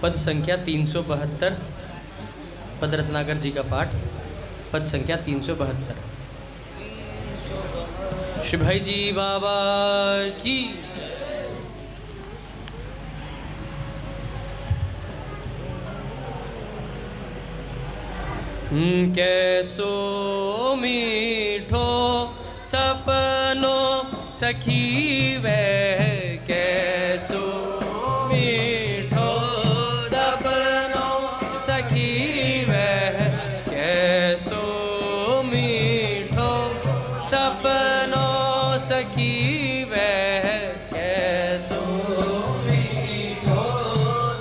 पद संख्या 372, पद रत्नाकर जी का पाठ, पद संख्या 372। श्री भाई जी बाबा की। कैसो मीठो सपनो सखी वह, कैसो मीठो सपनो सखी वह, कैसो मीठो सपनो सखी वह, कैसो मीठो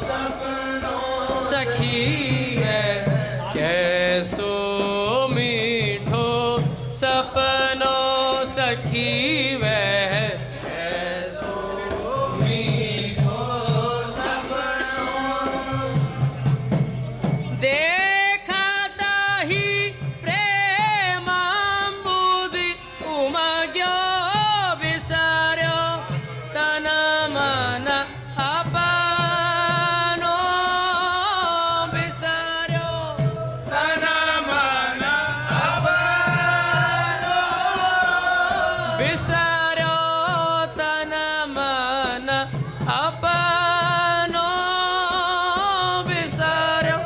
सपनो सखी वह, कैसो मीठो सपनो सखी वह, कैसो मीठो सपनो। देखता ही प्रेमांबुदि उमग्यो विसर्यो तन मन अपनो विसर्यो तन मन अपनो विसर्यो तन मन अपनो विसर्यो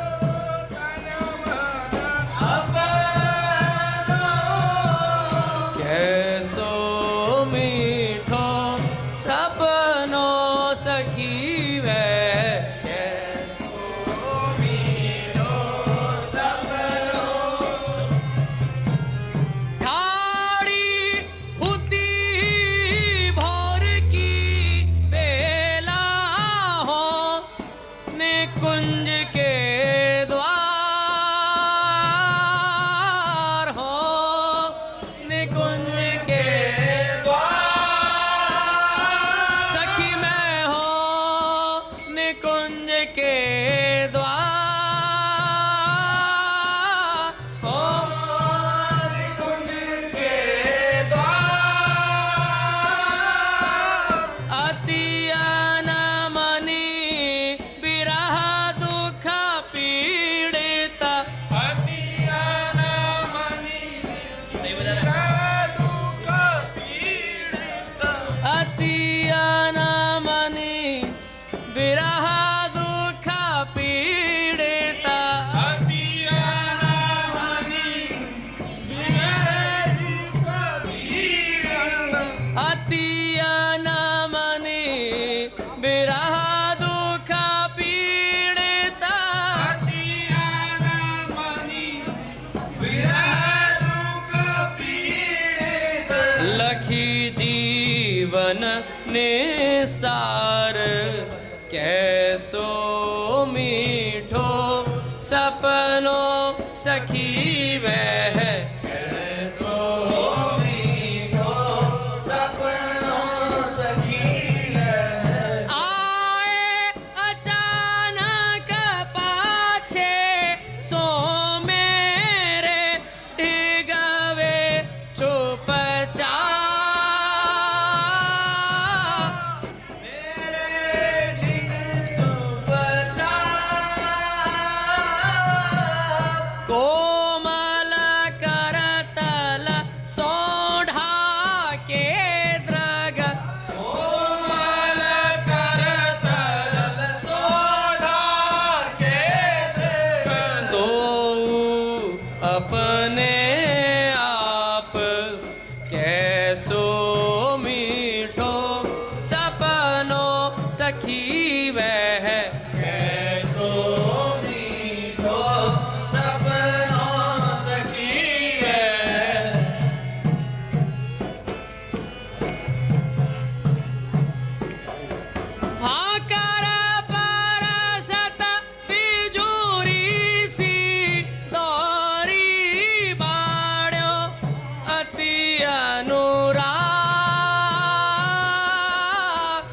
तन मन अपनो। कैसो मीठो सपनो सखी वह, कैसो मीठो सपनो। ठाड़ी हुती भोर की बेला हो, निकुंज के द्वार हो, निकुंज के द्वार सखी मैं हो, निकुंज के द्वार हो, निकुंज के द्वार। अति अनमनी विरह दुख पीड़ित, अति अनमनी विरह दुख पीड़ित, अति अनमनी विरह दुख पीड़ित, अति अनमनी विरह दुख पीड़ित, अति अनमनी विरह दुख पीड़ित, अति अनमनी विरह दुख पीड़ित। लखी जीवन निसार, कैसो मीठो सपनो सखी वह, कैसो मीठो सपनो सखी वह। आए अचानक पाछे सो मेरे डिगवे चुपचाप, मेरे डिग चुपचाप। कोमल करतल सोढ़ा के द्रग, कोमल करतल सोढ़ा के द्रग। दो अपने आप कैसो मीठो सपनो सखी वह, कैसो मीठो सपनो सखी वह। भाकर परसत बिजुरी सी दौरी बाड़्यो, अति अनुराग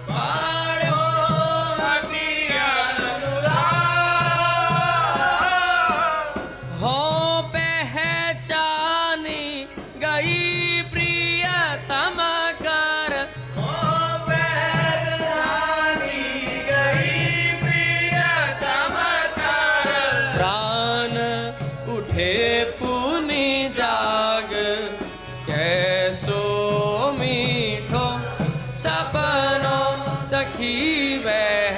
बाड़्यो, अति सखी वह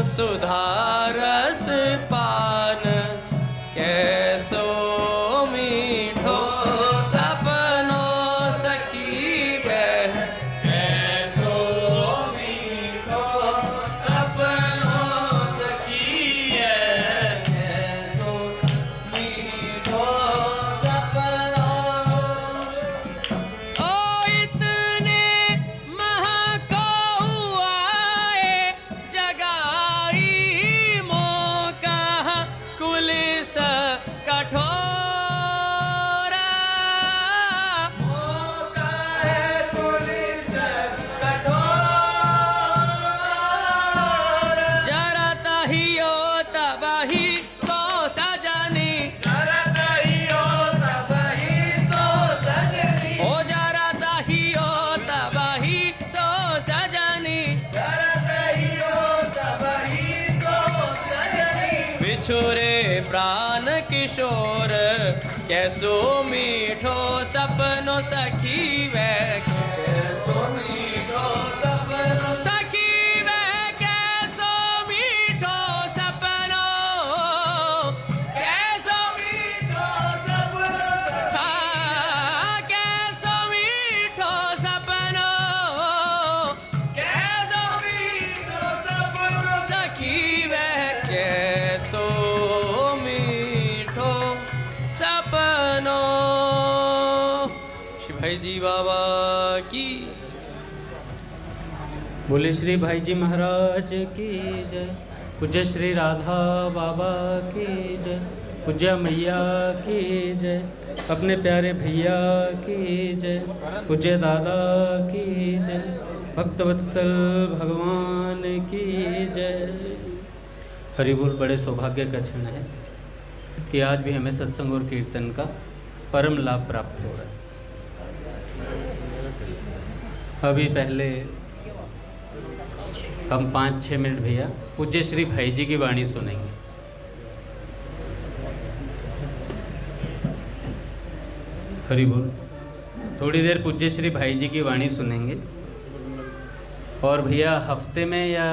सुधारस पान कैसो मीठो सपनों सखी वह कैसो मीठो सपनों सखी कैसो मीठो सपनों ओ इतने महको आए जगाई मौका कुलिस कठोर मौका है कुलिस कठोर जरा तहियो तबही सो सजनी जरा तहियो तबही सो सजनी ओ जरा तहियो तबही सो सजनी जरा तहियो तबही सो सजनी बिछुरे प्राण किशोर कैसो मीठो सपनो सखी वह कैसो मीठो सपनो सखी वह कैसो मीठो सपनो कैसो मीठो सपनो कैसो मीठो सपनो कैसो मीठो सपनो सखी वह कैसो मीठो सपनो। श्री भाई जी बाबा की बोले श्री भाई जी महाराज की जय। पूज्य श्री राधा बाबा की जय। पूज्य मैया की जय। अपने प्यारे भैया की जय। पूज्य दादा की जय। भक्तवत्सल भगवान की जय। हरि बोल। बड़े सौभाग्य का क्षण है कि आज भी हमें सत्संग और कीर्तन का परम लाभ प्राप्त हो रहा है। अभी पहले हम 5-6 मिनट भैया पूज्य श्री भाई जी की वाणी सुनेंगे। हरि बोल। थोड़ी देर पूज्य श्री भाई जी की वाणी सुनेंगे और भैया हफ्ते में या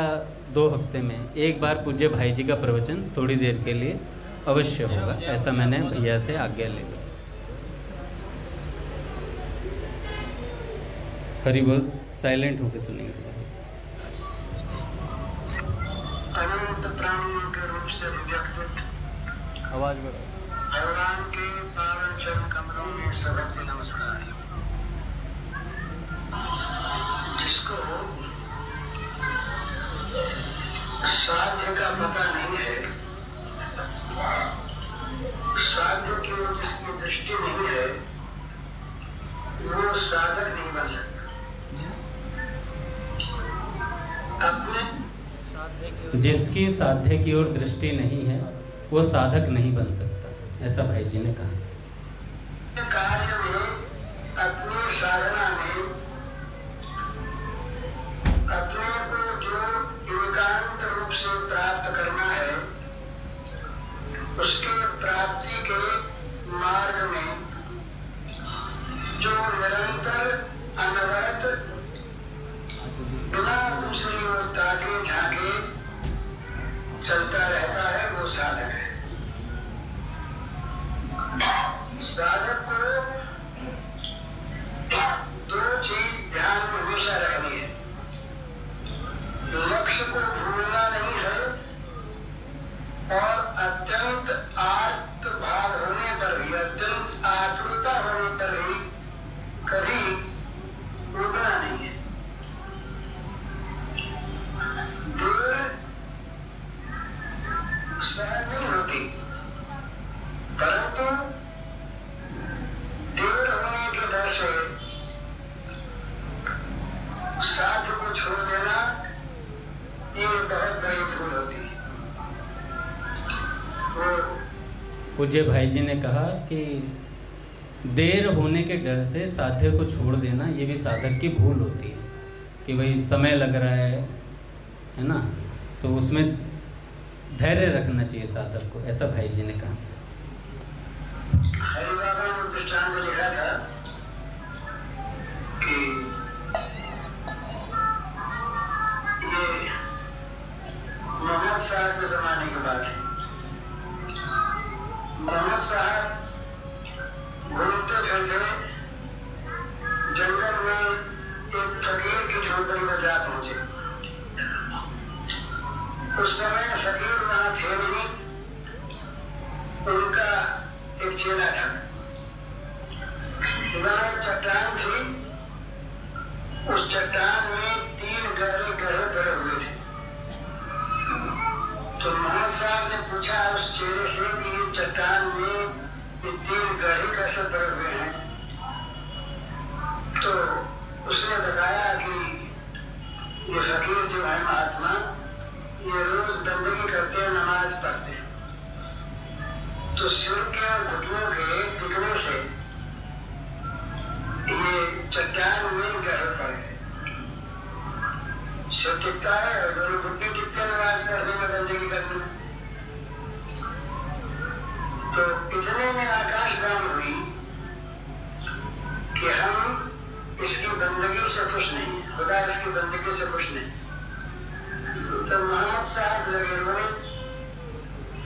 2 हफ्ते में एक बार पूज्य भाई जी का प्रवचन थोड़ी देर के लिए अवश्य होगा, ऐसा मैंने भैया से आज्ञा ले ली। हरि बोल। साइलेंट होकर सुनेंगे सब। अनंत प्राणियों के रूप से व्यक्त आवाज बढ़ाओ। भगवान के पावन चरण कमलों में सबक नमस्कार। जिसकी साध्य की ओर दृष्टि नहीं है वो साधक नहीं बन सकता, ऐसा भाई जी ने कहा। कार्य में, अपनी साधना में अपने को जो एकांत रूप से प्राप्त करना है, उसके प्राप्ति के मार्ग में जो निरंतर अनवरत बिना दूसरी ओर ताके झांके चलता रहता है, वो साधक है। साधक को दो चीज ध्यान में हमेशा रखनी है। लक्ष्य को भूलना नहीं है और अत्यंत आर्त भाव होने पर भी, अत्यंत आतुरता होने पर भी कभी रुकना नहीं है। देर सहज नहीं होती, परंतु देर होने के डर से साध्य को छोड़ देना ये बहुत बड़ी भूल होती है। पूज्य भाई जी ने कहा कि देर होने के डर से साध्य को छोड़ देना ये भी साधक की भूल होती है कि भाई समय लग रहा है ना, तो उसमें धैर्य रखना चाहिए साधक को, ऐसा भाई जी ने कहा। हरि बाबा ने दृष्टांत लिखा था कि ये मोहम्मद साहब के जमाने की बात है। मोहम्मद साहब घूमते फिरते जंगल में एक फकीर की झोपड़ी में जा पहुंचे। उस समय फकीर वहां थे नहीं, उनका एक चेला था। वहां चट्टान थी, उस चट्टान में 3 गहरे गहरे पड़े हुए थे। तो मोहम्मद साहब ने पूछा उस चेले से कि ये चट्टान में ये 3 गहरे कैसे पड़े हुए हैं? तो उसने बताया कि ये फकीर जो है महात्मा, ये रोज बंदगी करते हैं, नमाज पढ़ते हैं, तो सिर के और घुटनों के टिकने से ये चट्टान में गहरे पड़े। सिर टिकता है और दोनों घुटने टिकते नमाज पढ़ने में, बंदगी करने में। तो इतने में आकाशवाणी हुई कि हम इसकी बंदगी से खुश नहीं, खुदा इसकी बंदगी से खुश नहीं। तो मोहम्मद साहब लगे रोने,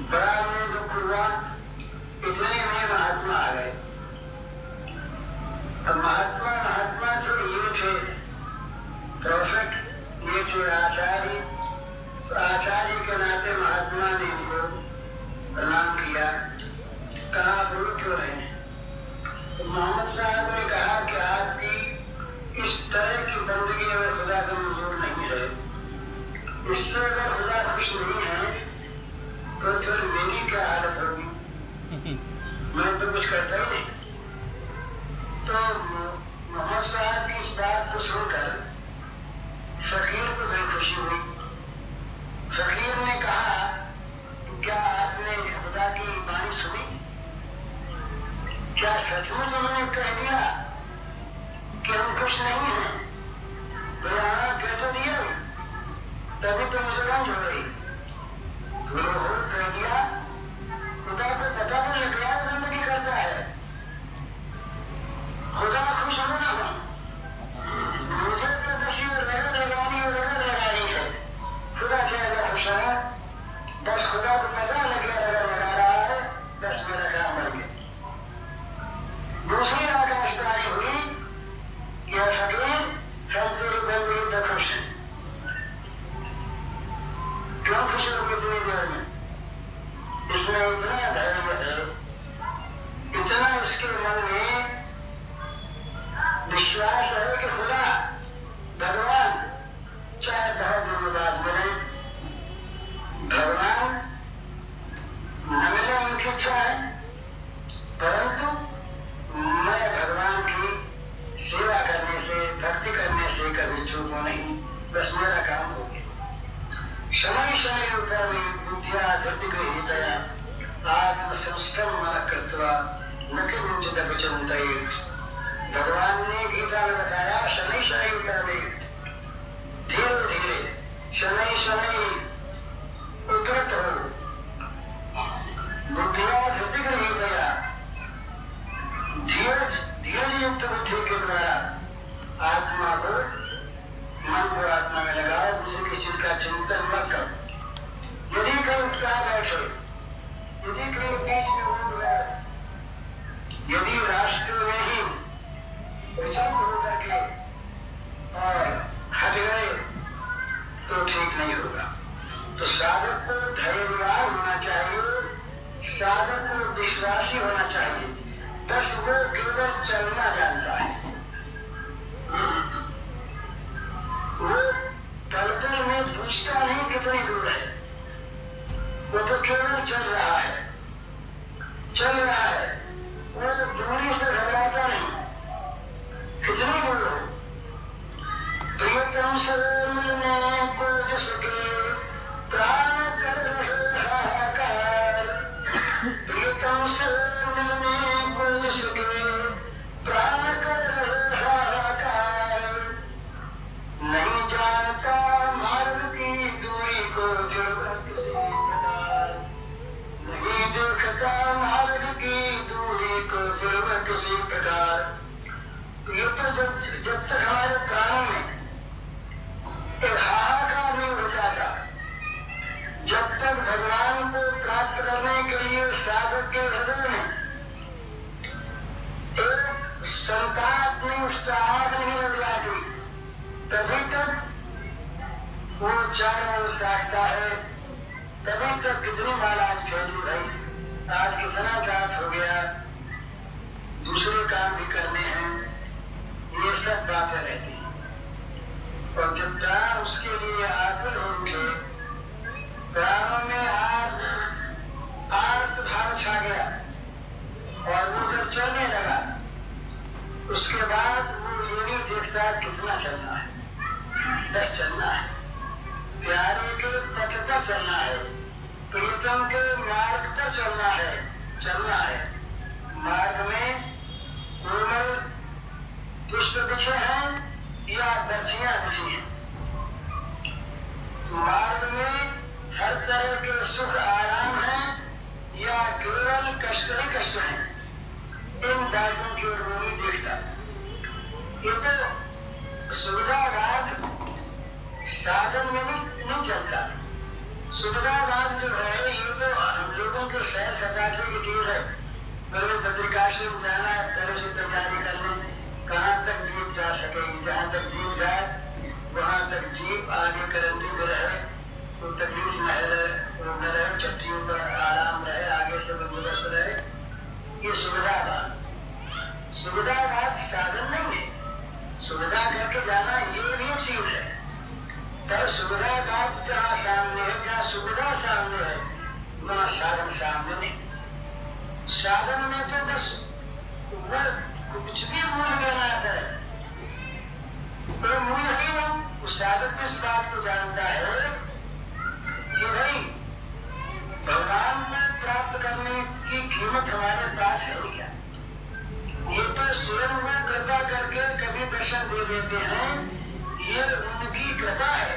बड़ा उन्हें दुख हुआ। इतने में महात्मा आ गए। अब महात्मा तो ये थे प्रॉफिट, ये थे आचार्य। तो आचार्य के नाते महात्मा ने इनको प्रणाम किया, कहा आप रो क्यों रहे हैं? तो मोहम्मद साहब ने कहा कि आपकी इस तरह की बंदगी अगर खुदा को मंजूर नहीं है, इससे अगर खुदा खुश नहीं है, तो फिर मेरी क्या हालत होगी? मैं तो कुछ करता ही नहीं। तो मोहम्मद साहब की इस बात को सुनकर फकीर को बड़ी खुशी हुई। फकीर ने कहा, क्या आपने खुदा की वाणी सुनी? क्या सचमुच उन्होंने कह दिया कि हम खुश नहीं हैं? तो यहाँ कह तो दिया, तभी तो मुझे गंज हो प्रीतम से मिलने को जिसके प्राण कर रहे हाहाकार, प्रीतम से मिलने को जिसके प्राण कर रहे हाहाकार, नहीं जानता मार्ग की दूरी को जुड़वा किसी प्रकार, नहीं देखता मार्ग की दूरी को जुड़वा किसी प्रकार। ये तो जब तक हमारे प्राणों में एक हाहाकार नहीं हो जाता, जब तक भगवान को प्राप्त करने के लिए साधक के हृदय में एक संताप नहीं उठता, आग नहीं लग जाती, तभी तक वो चारों ओर ताकता है। तभी तक कितनी बार आज खेली भाई, आज कितना जात हो गया, दूसरे काम भी करने हैं, ये सब बातें रहती हैं। और जब प्राण उसके लिए आकुल हो उठे, प्राणों में आर्त भाव छा गया और वो जब चलने लगा, उसके बाद वो ये नहीं देखता कितना चलना है, बस चलना है, प्यारे के पथ पर चलना है, प्रीतम के मार्ग पर चलना है, चलना है। मार्ग में कोमल पुष्प बिछे हैं या दर्शियां बिछी हैं, मार्ग में हर तरह के सुख आराम है या केवल कष्ट ही कष्ट है, इन बातों की ओर वो नहीं देखता। ये तो सुविधावाद साधन में नहीं चलता। सुविधावाद जो है ये तो हम लोगों के शहर सपाटे की चीज है। पहले बद्रिकाश्रम जाना है, पहले से तैयारी करने, कहाँ तक जीप जा सकेगी, जहाँ तक जीप जाए वहाँ तक जीप आगे करंदी में रहे तो तकलीफ न रहे, चट्टियों पर आराम रहे, आगे से बंदोबस्त रहे। ये सुविधावाद, सुविधावाद साधन नहीं है। सुविधा करके जाना ये भी चीज है, पर सुविधावाद जहाँ सामने है, जहाँ सुविधा सामने है, वहाँ साधन सामने नहीं। साधन में तो बस वो कुछ भी मूल बना है, कोई मूल ही नहीं। उस साधक इस बात को जानता है कि भाई भगवान को प्राप्त करने की कीमत हमारे पास है क्या। ये तो स्वयं वो कृपा करके कभी दर्शन दे देते हैं, ये उनकी कृपा है।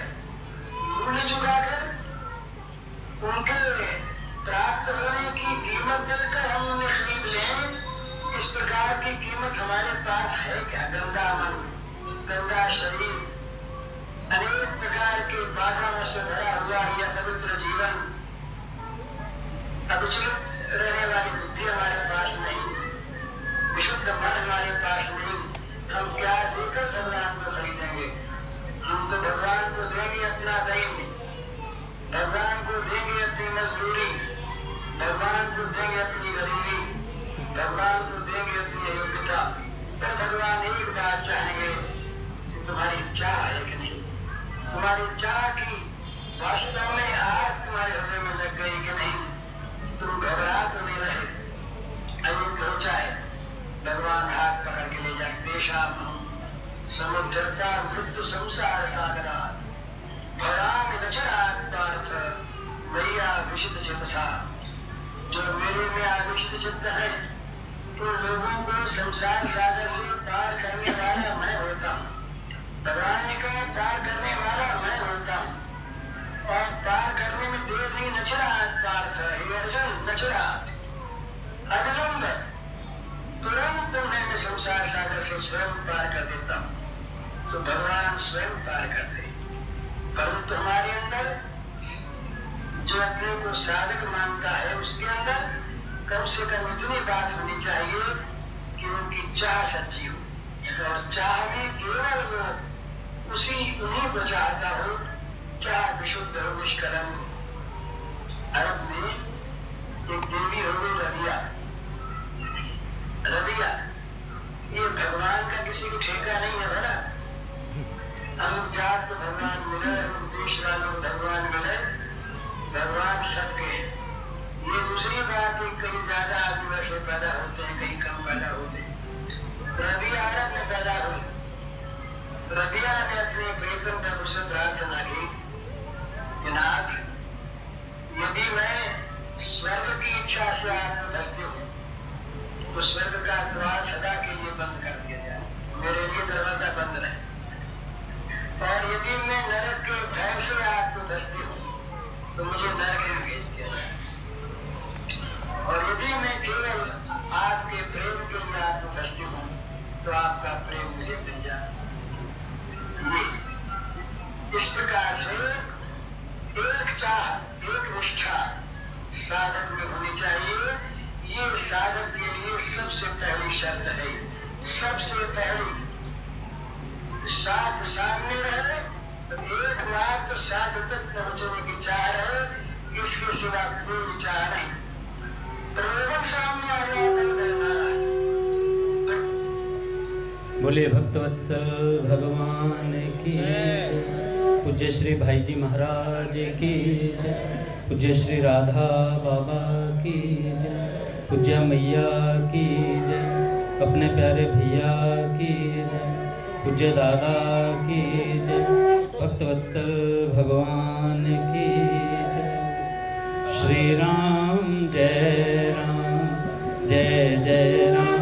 मूल्य चुकाकर उनके प्राप्त होने की कीमत देकर हम उन्हें खरीद लें, इस प्रकार की कीमत हमारे पास है क्या। गंदा मन, गंदा शरीर, अनेक प्रकार के बाधाओं से भरा हुआ यह पवित्र जीवन, अविचलित रहने वाली बुद्धि हमारे पास नहीं, विशुद्ध मन हमारे पास नहीं। हम क्या देकर भगवान को खरीदेंगे। हम तो भगवान को देंगे अपना दैन्य, भगवान को देंगे अपनी मजदूरी, भगवान को देंगे अपनी गरीबी, भगवान को देंगे अपनी योग्यता। पर भगवान एक बात चाहेंगे कि तुम्हारी चाह है कि नहीं, तुम्हारी चाह की वास्तव में आग तुम्हारे हृदय में लग गई कि नहीं, तुम घबरा तो नहीं रहे। अयोग्य हो जाए भगवान हाथ पकड़ के ले जाए। पेशाब समुद्रता मृत्यु संसार सागरा भराम नचरात पार्थ मैया विशुद्ध चित्त सा। जो मेरे में आविष्ट चित्त है, तो लोगों को संसार सागर से पार करने वाला मैं होता हूँ। भगवान ने कहा पार करने वाला मैं होता हूँ, और पार करने में देर नहीं। नचरात पार्थ, हे अर्जुन, नचरात अविलंब, तुरंत तुम्हें मैं संसार सागर से स्वयं पार कर देता हूँ। तो भगवान स्वयं पार करते, परंतु हमारे अंदर जो अपने को साधक मानता है, उसके अंदर कम से कम इतनी बात होनी चाहिए कि उनकी चाह सच्ची हो, और चाह भी केवल वो उन्हीं को चाहता हो, चाह विशुद्ध हो, निष्कलंक हो। अरब में एक देवी हो गई रबिया। रबिया ये भगवान का किसी को ठेका नहीं है भला। अमुक जात को भगवान मिले, अमुक देश वालों को भगवान मिले, भगवान सबके। ये दूसरी बात है, कहीं ज्यादा आदमी वैसे पैदा होते हैं, कहीं कम पैदा होते हैं। रबिया अरब में पैदा हुई। रबिया ने अपने चेतन ने मुझसे प्रार्थना की कि नाथ, यदि मैं स्वर्ग की इच्छा से आपको धरती हूँ तो स्वर्ग का द्वार सदा के लिए बंद कर दिया जाए, मेरे लिए दरवाजा बंद रहे। और यदि मैं नरक के भय से आपको धरती हूँ तो मुझे नरक में भेज दिया जाए। और यदि मैं केवल आपके प्रेम के लिए आपको धरती हूँ तो आपका प्रेम मुझे मिल जाए। इस प्रकार से एक चाह, एक निष्ठा साधक में होनी चाहिए। ये साधक के लिए सबसे पहली शर्त है। सबसे पहली साध सामने रहे तो एक बात तो साध तक पहुंचने की चाह रहे, इसके सिवा कोई चाह नहीं। प्रलोभन सामने आ गया तो बोलिए भक्तवत्सल भगवान की जय। पूज्य श्री भाई जी महाराज की जय। पूज्य श्री राधा बाबा की जय। पूज्य मैया की जय। अपने प्यारे भैया की जय। पूज्य दादा की जय। भक्तवत्सल भगवान की जय। श्री राम जय राम जय जय राम।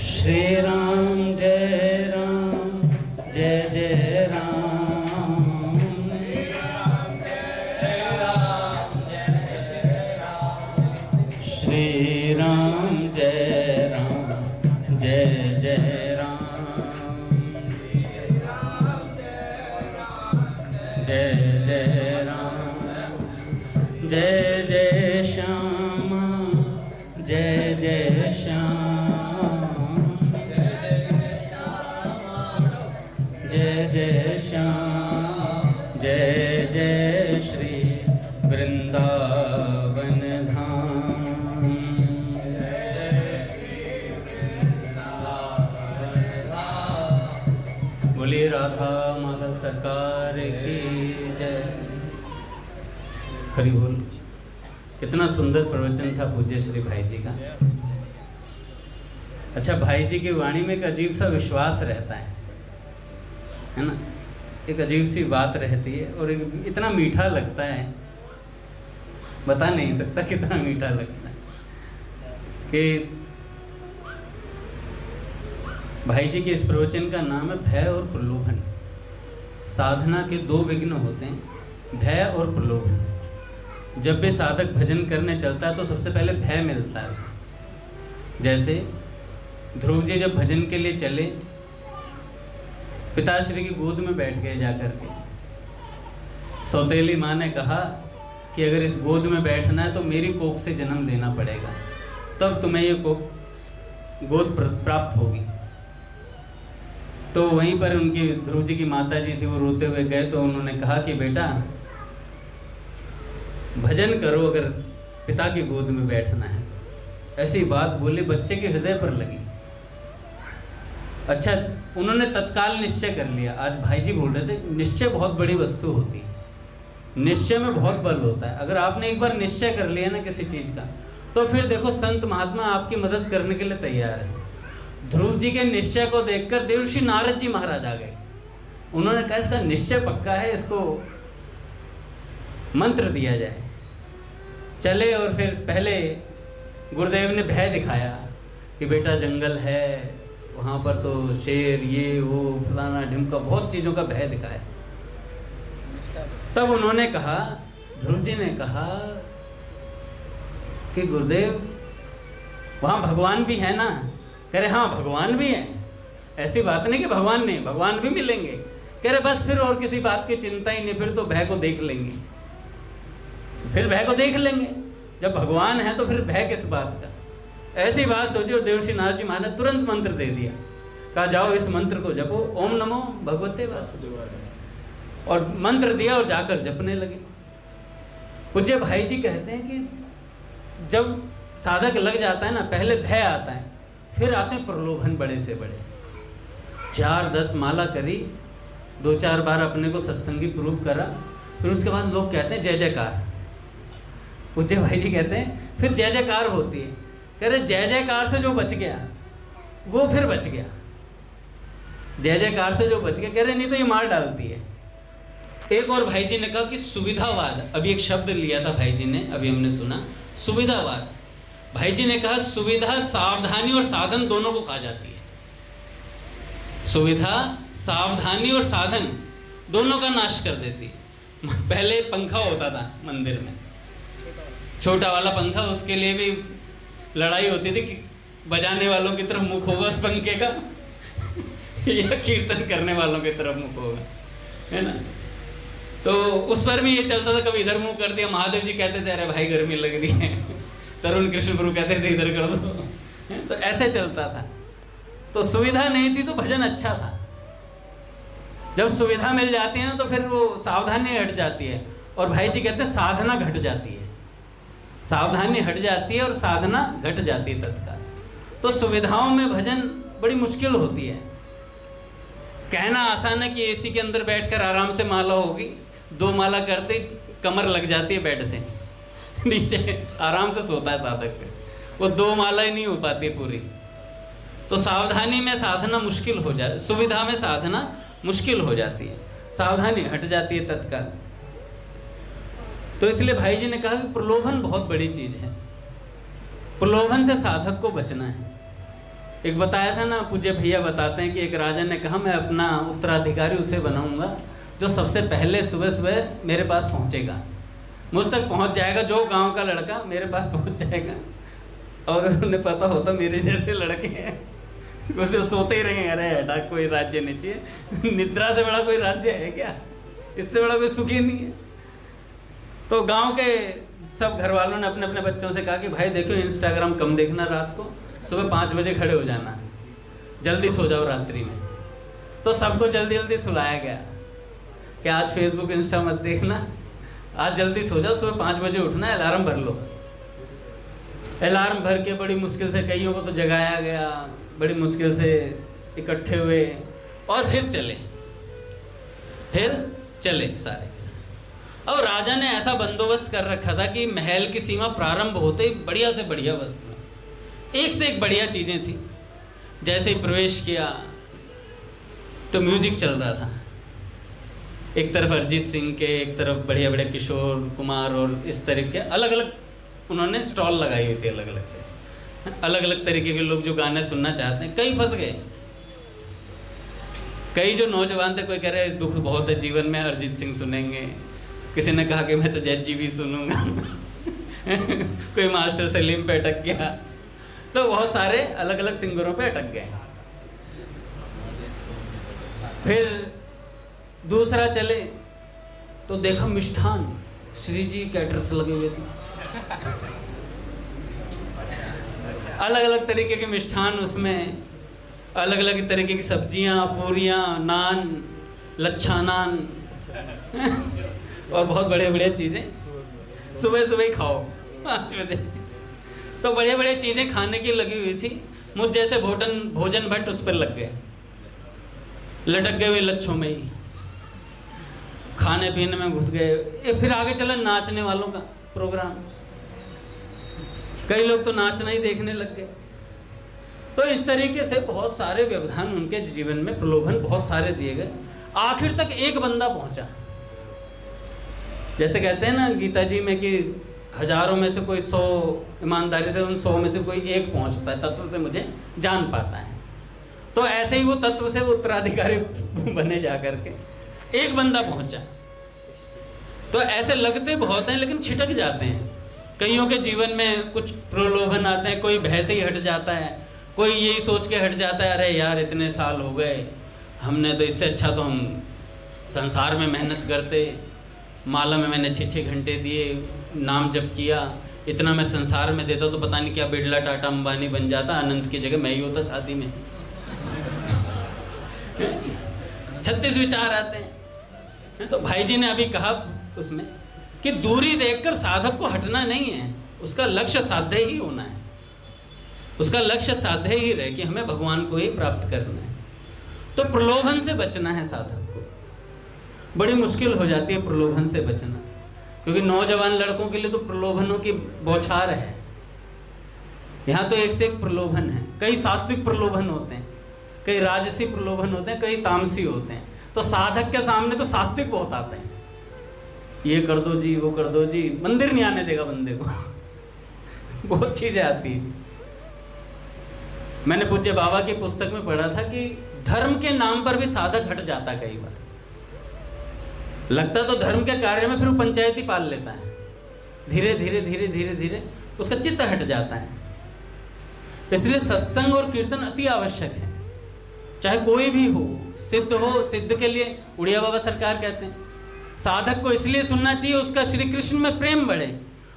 श्री राम जय राम जय जय राम। श्री राम जय राम जय जय राम। जय जय राम जय जय श्यामा जय जय श्याम। जय जय श्याम जय जय श्री वृंदावन धाम। बोलिए राधा माधव सरकार की जय। हरि बोल। कितना सुंदर प्रवचन था पूज्य श्री भाई जी का। अच्छा, भाई जी की वाणी में एक अजीब सा विश्वास रहता है ना, एक अजीब सी बात रहती है और इतना मीठा लगता है, बता नहीं सकता कितना मीठा लगता है कि भाई जी के इस प्रवचन का नाम है भय और प्रलोभन। साधना के दो विघ्न होते हैं, भय और प्रलोभन। जब भी साधक भजन करने चलता है तो सबसे पहले भय मिलता है उसे। जैसे ध्रुव जी जब भजन के लिए चले, पिताश्री की गोद में बैठ गए जाकर के। सौतेली माँ ने कहा कि अगर इस गोद में बैठना है तो मेरी कोख से जन्म देना पड़ेगा, तब तुम्हें ये गोद प्राप्त होगी। तो वहीं पर उनकी ध्रुव जी की माता जी थी, वो रोते हुए गए तो उन्होंने कहा कि बेटा भजन करो अगर पिता की गोद में बैठना है। ऐसी बात बोले, बच्चे के हृदय पर लगी। अच्छा, उन्होंने तत्काल निश्चय कर लिया। आज भाई जी बोल रहे थे निश्चय बहुत बड़ी वस्तु होती है, निश्चय में बहुत बल होता है। अगर आपने एक बार निश्चय कर लिया ना किसी चीज़ का, तो फिर देखो संत महात्मा आपकी मदद करने के लिए तैयार है। ध्रुव जी के निश्चय को देखकर देवर्षि नारद जी महाराज आ गए। उन्होंने कहा इसका निश्चय पक्का है, इसको मंत्र दिया जाए। चले और फिर पहले गुरुदेव ने भय दिखाया कि बेटा जंगल है, वहाँ पर तो शेर, ये वो फलाना ढिमका, बहुत चीज़ों का भय दिखाया। तब उन्होंने कहा, ध्रुव जी ने कहा कि गुरुदेव वहाँ भगवान भी है ना? कह रहे हाँ भगवान भी है, ऐसी बात नहीं कि भगवान नहीं, भगवान भी मिलेंगे। कह रहे बस फिर और किसी बात की चिंता ही नहीं, फिर तो भय को देख लेंगे, फिर भय को देख लेंगे। जब भगवान है तो फिर भय किस बात का? ऐसी बात सोची और देवर्षि नारद जी महाराज ने तुरंत मंत्र दे दिया। कहा जाओ इस मंत्र को जपो, ओम नमो भगवते वासुदेवाय, और मंत्र दिया और जाकर जपने लगे। पूज्य भाई जी कहते हैं कि जब साधक लग जाता है ना, पहले भय आता है, फिर आते हैं प्रलोभन बड़े से बड़े। 4-10 माला करी, 2-4 बार अपने को सत्संगी प्रूव करा, फिर उसके बाद लोग कहते हैं जय जयकार। पूज्य भाई जी कहते हैं फिर जय जयकार होती है। कह रहे जय जयकार से जो बच गया वो फिर बच गया, जय जयकार से जो बच गया, कह रहे नहीं तो ये मार डालती है। एक और भाई जी ने कहा कि सुविधावाद, अभी एक शब्द लिया था भाई जी ने, अभी हमने सुना सुविधावाद। भाई जी ने कहा सुविधा सावधानी और साधन दोनों को खा जाती है। सुविधा सावधानी और साधन दोनों का नाश कर देती है। पहले पंखा होता था मंदिर में, छोटा वाला पंखा, उसके लिए भी लड़ाई होती थी कि बजाने वालों की तरफ मुख होगा उस पंखे का या कीर्तन करने वालों की तरफ मुख होगा, है ना। तो उस पर भी ये चलता था, कभी इधर मुंह कर दिया, महादेव जी कहते थे अरे भाई गर्मी लग रही है, तरुण कृष्ण प्रभु कहते थे इधर कर दो, तो ऐसे चलता था। तो सुविधा नहीं थी तो भजन अच्छा था। जब सुविधा मिल जाती है ना तो फिर वो सावधानी हट जाती है, और भाई जी कहते हैं साधना घट जाती है, सावधानी हट जाती है और साधना घट जाती है तत्काल। तो सुविधाओं में भजन बड़ी मुश्किल होती है। कहना आसान है कि एसी के अंदर बैठकर आराम से माला होगी, 2 माला करते कमर लग जाती है बेड से नीचे, आराम से सोता है साधक पे, वो 2 माला ही नहीं हो पाती पूरी। तो सावधानी में साधना मुश्किल हो जाए, सुविधा में साधना मुश्किल हो जाती है, सावधानी हट जाती है तत्काल। तो इसलिए भाई जी ने कहा कि प्रलोभन बहुत बड़ी चीज है, प्रलोभन से साधक को बचना है। एक बताया था ना, पूज्य भैया बताते हैं कि एक राजा ने कहा मैं अपना उत्तराधिकारी उसे बनाऊंगा जो सबसे पहले सुबह सुबह मेरे पास पहुंचेगा, मुझ तक पहुंच जाएगा, जो गांव का लड़का मेरे पास पहुंच जाएगा। और अगर उन्हें पता होता मेरे जैसे लड़के हैं उसे सोते ही रहेंगे, अरे हटा कोई राज्य नहीं चाहिए, निद्रा से बड़ा कोई राज्य है क्या, इससे बड़ा कोई सुखी नहीं है। तो गांव के सब घर वालों ने अपने अपने बच्चों से कहा कि भाई देखो इंस्टाग्राम कम देखना, रात को सुबह 5 बजे खड़े हो जाना, जल्दी सो जाओ रात्रि में। तो सबको जल्दी जल्दी सुलाया गया कि आज फेसबुक इंस्टा मत देखना, आज जल्दी सो जाओ, सुबह 5 बजे उठना है, अलार्म भर लो। अलार्म भर के बड़ी मुश्किल से, कईयों को तो जगाया गया, बड़ी मुश्किल से इकट्ठे हुए और फिर चले सारे। और राजा ने ऐसा बंदोबस्त कर रखा था कि महल की सीमा प्रारंभ होते ही बढ़िया से बढ़िया वस्तु, एक से एक बढ़िया चीज़ें थी। जैसे ही प्रवेश किया तो म्यूजिक चल रहा था, एक तरफ अरिजीत सिंह के, एक तरफ बढ़िया बढ़िया किशोर कुमार, और इस तरह के अलग अलग उन्होंने स्टॉल लगाई हुई थी, अलग अलग तरीके के लोग जो गाने सुनना चाहते हैं। कई फंस गए, कई जो नौजवान थे, कोई कह रहे दुख बहुत है जीवन में, अरिजीत सिंह सुनेंगे, किसी ने कहा कि मैं तो जैज जी भी सुनूंगा कोई मास्टर सलीम पे अटक गया, तो बहुत सारे अलग अलग सिंगरों पे अटक गए। फिर दूसरा चले तो देखा मिष्ठान, श्री जी कैटर्स लगे हुए थे अलग अलग तरीके के मिष्ठान, उसमें अलग अलग तरीके की सब्जियां, पूरियां, नान, लच्छा नान और बहुत बढ़िया बढ़िया चीज़ें सुबह सुबह ही खाओ 5 बजे। तो बढ़िया बढ़िया चीज़ें खाने की लगी हुई थी। मुझ जैसे भोजन भट्ट उस पर लग गए, लटक गए हुए लच्छों में ही, खाने पीने में घुस गए। फिर आगे चला नाचने वालों का प्रोग्राम, कई लोग तो नाचना ही देखने लग गए। तो इस तरीके से बहुत सारे व्यवधान उनके जीवन में, प्रलोभन बहुत सारे दिए गए। आखिर तक एक बंदा पहुंचा, जैसे कहते हैं ना गीता जी में कि हजारों में से कोई 100 ईमानदारी से, उन 100 में से कोई एक पहुंचता है, तत्व से मुझे जान पाता है। तो ऐसे ही वो तत्व से वो उत्तराधिकारी बने जा करके एक बंदा पहुंचा। तो ऐसे लगते बहुत हैं लेकिन छिटक जाते हैं। कईयों के जीवन में कुछ प्रलोभन आते हैं, कोई भय से ही हट जाता है, कोई यही सोच के हट जाता है अरे यार इतने साल हो गए हमने, तो इससे अच्छा तो हम संसार में मेहनत करते, माला में मैंने 6-6 घंटे दिए, नाम जप किया, इतना मैं संसार में देता तो पता नहीं क्या बिरला टाटा अंबानी बन जाता, अनंत की जगह मैं ही होता शादी में 36 विचार आते हैं। तो भाई जी ने अभी कहा उसमें कि दूरी देखकर साधक को हटना नहीं है, उसका लक्ष्य साध्य ही होना है, उसका लक्ष्य साध्य ही रहे कि हमें भगवान को ही प्राप्त करना है। तो प्रलोभन से बचना है साधक को। बड़ी मुश्किल हो जाती है प्रलोभन से बचना, क्योंकि नौजवान लड़कों के लिए तो प्रलोभनों की बौछार है। यहाँ तो एक से एक प्रलोभन है। कई सात्विक प्रलोभन होते हैं, कई राजसी प्रलोभन होते हैं, कई तामसी होते हैं। तो साधक के सामने तो सात्विक बहुत आते हैं, ये कर दो जी, वो कर दो जी, मंदिर नहीं आने देगा बंदे को बहुत चीजें आती है। मैंने पूज्य बाबा की पुस्तक में पढ़ा था कि धर्म के नाम पर भी साधक हट जाता, कई बार लगता तो धर्म के कार्य में, फिर वो पंचायती पाल लेता है, धीरे धीरे धीरे धीरे धीरे उसका चित्त हट जाता है। इसलिए सत्संग और कीर्तन अति आवश्यक है, चाहे कोई भी हो, सिद्ध हो। सिद्ध के लिए उड़िया बाबा सरकार कहते हैं साधक को इसलिए सुनना चाहिए उसका श्री कृष्ण में प्रेम बढ़े,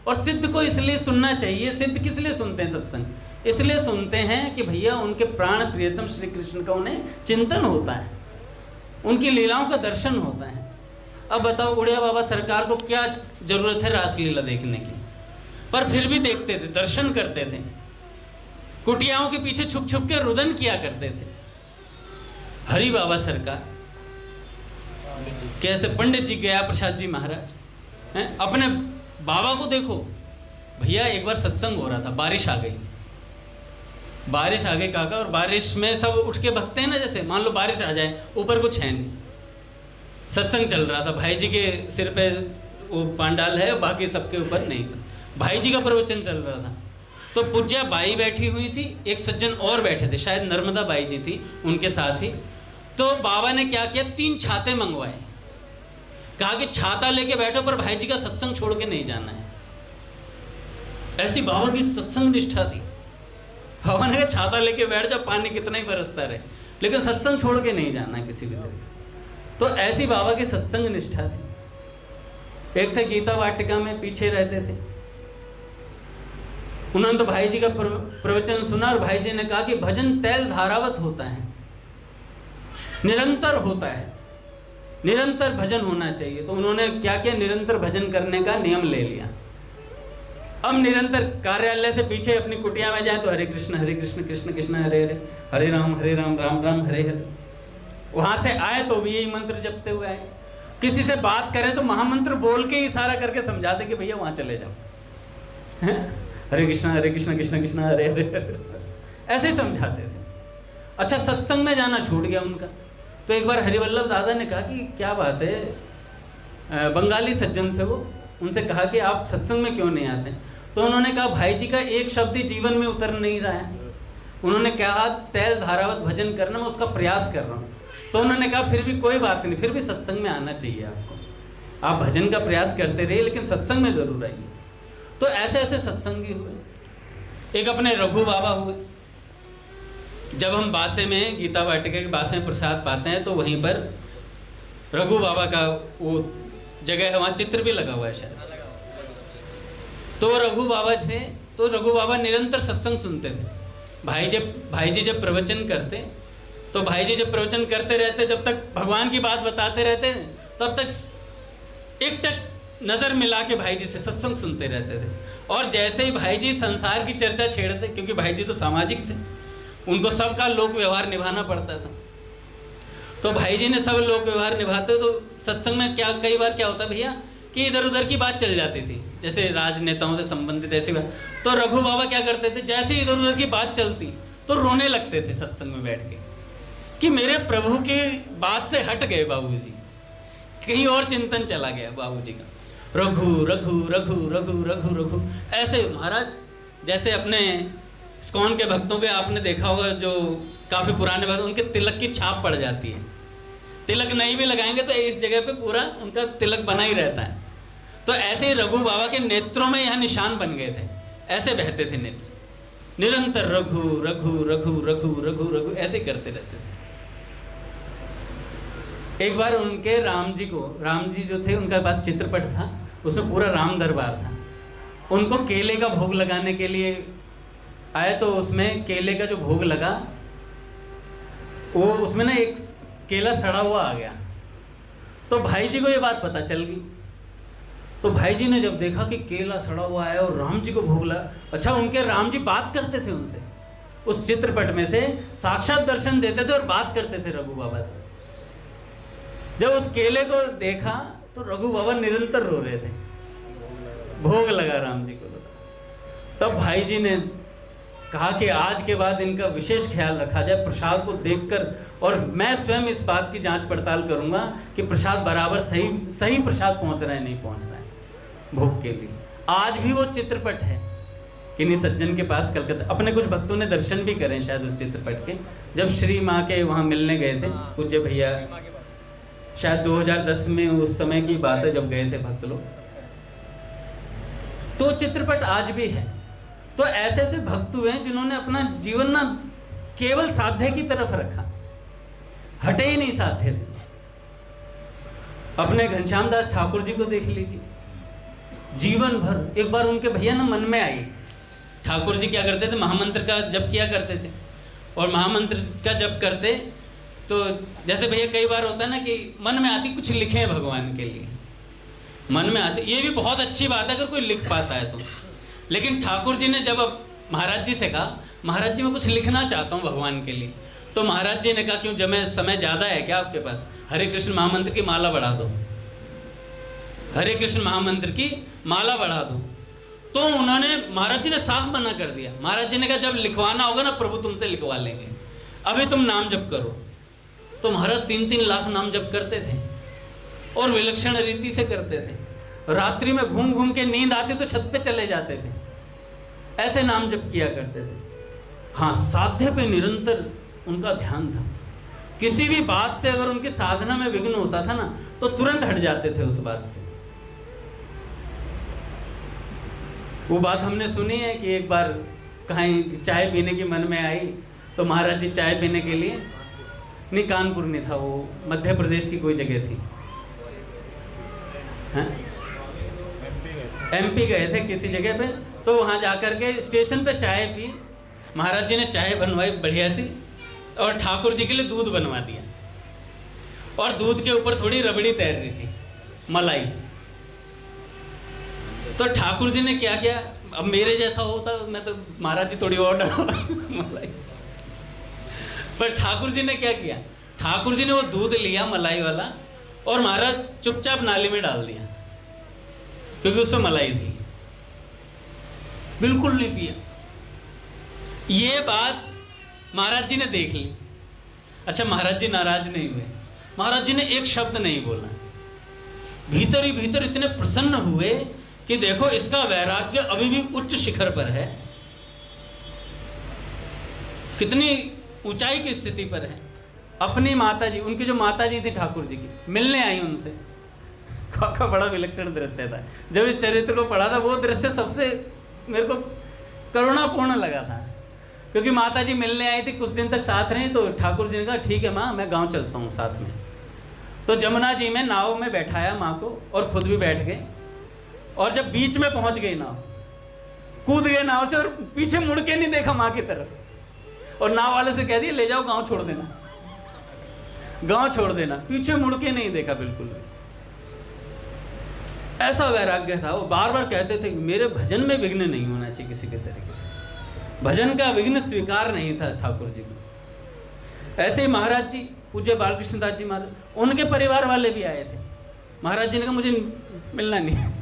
और सिद्ध को इसलिए सुनना चाहिए। सिद्ध किस लिए सुनते हैं सत्संग? इसलिए सुनते हैं कि भैया उनके प्राण प्रियतम श्री कृष्ण का उन्हें चिंतन होता है, उनकी लीलाओं का दर्शन होता है। अब बताओ उड़िया बाबा सरकार को क्या जरूरत है रासलीला देखने की, पर फिर भी देखते थे, दर्शन करते थे, कुटियाओं के पीछे छुप छुप के रुदन किया करते थे। हरि बाबा सरकार कैसे, पंडित जी गया प्रसाद जी महाराज हैं, अपने बाबा को देखो भैया। एक बार सत्संग हो रहा था, बारिश आ गई, बारिश आ गई काका, और बारिश में सब उठ के भगते हैं ना, जैसे मान लो बारिश आ जाए, ऊपर कुछ है नहीं, सत्संग चल रहा था, भाई जी के सिर पे वो पांडाल है, बाकी सबके ऊपर नहीं, भाई जी का प्रवचन चल रहा था। तो पूज्या बाई बैठी हुई थी, एक सज्जन और बैठे थे, शायद नर्मदा बाई जी थी उनके साथ ही। तो बाबा ने क्या किया, 3 छाते मंगवाए, कहा कि छाता लेके बैठो पर भाई जी का सत्संग छोड़ के नहीं जाना है। ऐसी बाबा की सत्संग निष्ठा थी। बाबा ने कहा छाता लेके बैठ जाओ, पानी कितना ही बरसता रहे, लेकिन सत्संग छोड़ के नहीं जाना है किसी भी तरह से। तो ऐसी बाबा की सत्संग निष्ठा थी। एक थे गीता वाटिका में पीछे रहते थे, उन्होंने तो भाई जी का प्रवचन सुना, और भाई जी ने कहा कि भजन तैल धारावत होता है, निरंतर होता है, निरंतर भजन होना चाहिए। तो उन्होंने क्या किया, निरंतर भजन करने का नियम ले लिया। अब निरंतर कार्यालय से पीछे अपनी कुटिया में जाए तो हरे कृष्ण कृष्ण कृष्ण हरे हरे, हरे राम राम राम हरे हरे। वहां से आए तो भी यही मंत्र जपते हुए आए। किसी से बात करें तो महामंत्र बोल के इशारा करके समझा दे कि भैया वहां चले जाओ, हरे कृष्ण कृष्ण कृष्ण हरे हरे, ऐसे ही समझाते थे। अच्छा, सत्संग में जाना छूट गया उनका। तो एक बार हरिवल्लभ दादा ने कहा कि क्या बात है, बंगाली सज्जन थे वो, उनसे कहा कि आप सत्संग में क्यों नहीं आते? तो उन्होंने कहा भाई जी का एक शब्द ही जीवन में उतर नहीं रहा है। उन्होंने कहा तैल धारावत भजन करना, मैं उसका प्रयास कर रहा हूँ। तो उन्होंने कहा फिर भी कोई बात नहीं, फिर भी सत्संग में आना चाहिए आपको, आप भजन का प्रयास करते रहिए लेकिन सत्संग में जरूर आइए। तो ऐसे ऐसे सत्संगी हुए। एक अपने रघु बाबा हुए। जब हम बासे में, गीता वाटिका के बासे में प्रसाद पाते हैं तो वहीं पर रघु बाबा का वो जगह है, वहाँ चित्र भी लगा हुआ है शायद। तो रघु बाबा थे, तो रघु बाबा निरंतर सत्संग सुनते थे। भाई जी जब प्रवचन करते तो भाई जी जब प्रवचन करते रहते, जब तक भगवान की बात बताते रहते तब तक एक टक नज़र मिला के भाई जी से सत्संग सुनते रहते थे। और जैसे ही भाई जी संसार की चर्चा छेड़ते, क्योंकि भाई जी तो सामाजिक थे, उनको सबका लोक व्यवहार निभाना पड़ता था, तो भाई जी ने सब लोक व्यवहार निभाते। तो सत्संग में क्या कई बार क्या होता भैया कि इधर उधर की बात चल जाती थी, जैसे राजनेताओं से संबंधित ऐसी बात। तो रघु बाबा क्या करते थे, जैसे ही इधर उधर की बात चलती तो रोने लगते थे सत्संग में बैठ के कि मेरे प्रभु के बात से हट गए बाबूजी, कहीं और चिंतन चला गया बाबूजी का। रघु रघु रघु रघु रघु रघु ऐसे महाराज, जैसे अपने इस्कॉन के भक्तों पे आपने देखा होगा, जो काफ़ी पुराने भक्त, उनके तिलक की छाप पड़ जाती है। तिलक नहीं भी लगाएंगे तो इस जगह पे पूरा उनका तिलक बना ही रहता है। तो ऐसे ही रघु बाबा के नेत्रों में यह निशान बन गए थे, ऐसे बहते थे नेत्र, निरंतर रघु रघु रघु रघु रघु रघु ऐसे करते रहते थे। एक बार उनके राम जी जो थे, उनके पास चित्रपट था, उसमें पूरा राम दरबार था। उनको केले का भोग लगाने के लिए आए, तो उसमें केले का जो भोग लगा, वो उसमें ना एक केला सड़ा हुआ आ गया। तो भाई जी को ये बात पता चल गई। तो भाई जी ने जब देखा कि केला सड़ा हुआ है और राम जी को भोग लगा, अच्छा उनके राम जी बात करते थे उनसे, उस चित्रपट में से साक्षात दर्शन देते थे और बात करते थे रघु बाबा से। जब उस केले को देखा तो रघु बाबा निरंतर रो रहे थे, भोग लगा राम जी को। तब भाई जी ने कहा कि आज के बाद इनका विशेष ख्याल रखा जाए प्रसाद को देखकर, और मैं स्वयं इस बात की जांच पड़ताल करूंगा कि प्रसाद बराबर सही प्रसाद पहुंच रहा है नहीं पहुंच रहा है भोग के लिए। आज भी वो चित्रपट है किन्हीं सज्जन के पास कलकत्ता, अपने कुछ भक्तों ने दर्शन भी करें शायद उस चित्रपट के, जब श्री माँ के वहाँ मिलने गए थे पूज्य भैया, शायद 2010 में उस समय की बात है जब गए थे भक्त लोग, तो चित्रपट आज भी है। तो ऐसे ऐसे भक्त हुए हैं जिन्होंने अपना जीवन ना केवल साध्य की तरफ रखा, हटे ही नहीं साध्य से। अपने घनश्याम दास ठाकुर जी को देख लीजिए, जीवन भर, एक बार उनके भैया ना मन में आई, ठाकुर जी क्या करते थे, महामंत्र का जप किया करते थे, और महामंत्र का जप करते तो जैसे भैया कई बार होता है ना कि मन में आती कुछ लिखें भगवान के लिए, मन में आते, ये भी बहुत अच्छी बात है अगर कोई लिख पाता है तो। लेकिन ठाकुर जी ने जब अब महाराज जी से कहा, महाराज जी मैं कुछ लिखना चाहता हूँ भगवान के लिए, तो महाराज जी ने कहा क्यों, जब मैं समय ज़्यादा है क्या आपके पास, हरे कृष्ण महामंत्र की माला बढ़ा दो, हरे कृष्ण महामंत्र की माला बढ़ा दो। तो उन्होंने, महाराज जी ने साफ मना कर दिया, महाराज जी ने कहा जब लिखवाना होगा ना प्रभु तुमसे लिखवा लेंगे, अभी तुम नाम जप करो। तो महाराज 3-3 लाख नाम जप करते थे और विलक्षण रीति से करते थे, रात्रि में घूम घूम के नींद आती तो छत पे चले जाते थे, ऐसे नाम जप किया करते थे। हाँ, साध्य पे निरंतर उनका ध्यान था, किसी भी बात से अगर उनकी साधना में विघ्न होता था ना तो तुरंत हट जाते थे उस बात से। वो बात हमने सुनी है कि एक बार कहीं चाय पीने की मन में आई तो महाराज जी चाय पीने के लिए, नहीं कानपुर नहीं था वो, मध्य प्रदेश की कोई जगह थी, MP गए थे किसी जगह पे, तो वहाँ जाकर के स्टेशन पे चाय पी, महाराज जी ने चाय बनवाई बढ़िया सी और ठाकुर जी के लिए दूध बनवा दिया, और दूध के ऊपर थोड़ी रबड़ी तैर रही थी, मलाई। तो ठाकुर जी ने क्या किया, अब मेरे जैसा होता मैं तो महाराज जी थोड़ी और मलाई, पर ठाकुर जी ने क्या किया, ठाकुर जी ने वो दूध लिया मलाई वाला और महाराज चुपचाप नाली में डाल दिया, क्योंकि उसमें मलाई थी, बिल्कुल नहीं पिया। ये बात महाराज जी ने देख ली। अच्छा, महाराज जी नाराज नहीं हुए, महाराज जी ने एक शब्द नहीं बोला, भीतर ही भीतर इतने प्रसन्न हुए कि देखो इसका वैराग्य अभी भी उच्च शिखर पर है, कितनी ऊंचाई की स्थिति पर है। अपनी माता जी, उनकी जो माता जी थी ठाकुर जी की, मिलने आई उनसे, का बड़ा विलक्षण दृश्य था। जब इस चरित्र को पढ़ा था वो दृश्य सबसे मेरे को करुणापूर्ण लगा था, क्योंकि माता जी मिलने आई थी, कुछ दिन तक साथ रही, तो ठाकुर जी ने कहा ठीक है माँ मैं गांव चलता हूँ साथ में। तो जमुना जी में नाव में बैठाया माँ को और खुद भी बैठ गए, और जब बीच में पहुंच गई नाव, कूद गए नाव से और पीछे मुड़ के नहीं देखा माँ की तरफ, और नाव वाले से कह दिया ले जाओ गांव छोड़ देना, गांव छोड़ देना, पीछे मुड़ के नहीं देखा बिल्कुल भी। ऐसा वैराग्य था। वो बार बार कहते थे मेरे भजन में विघ्न नहीं होना चाहिए किसी भी तरीके से, भजन का विघ्न स्वीकार नहीं था ठाकुर जी को। ऐसे ही महाराज जी, पूज्य बालकृष्ण दास जी महाराज, उनके परिवार वाले भी आए थे। महाराज जी ने कहा मुझे मिलना नहीं।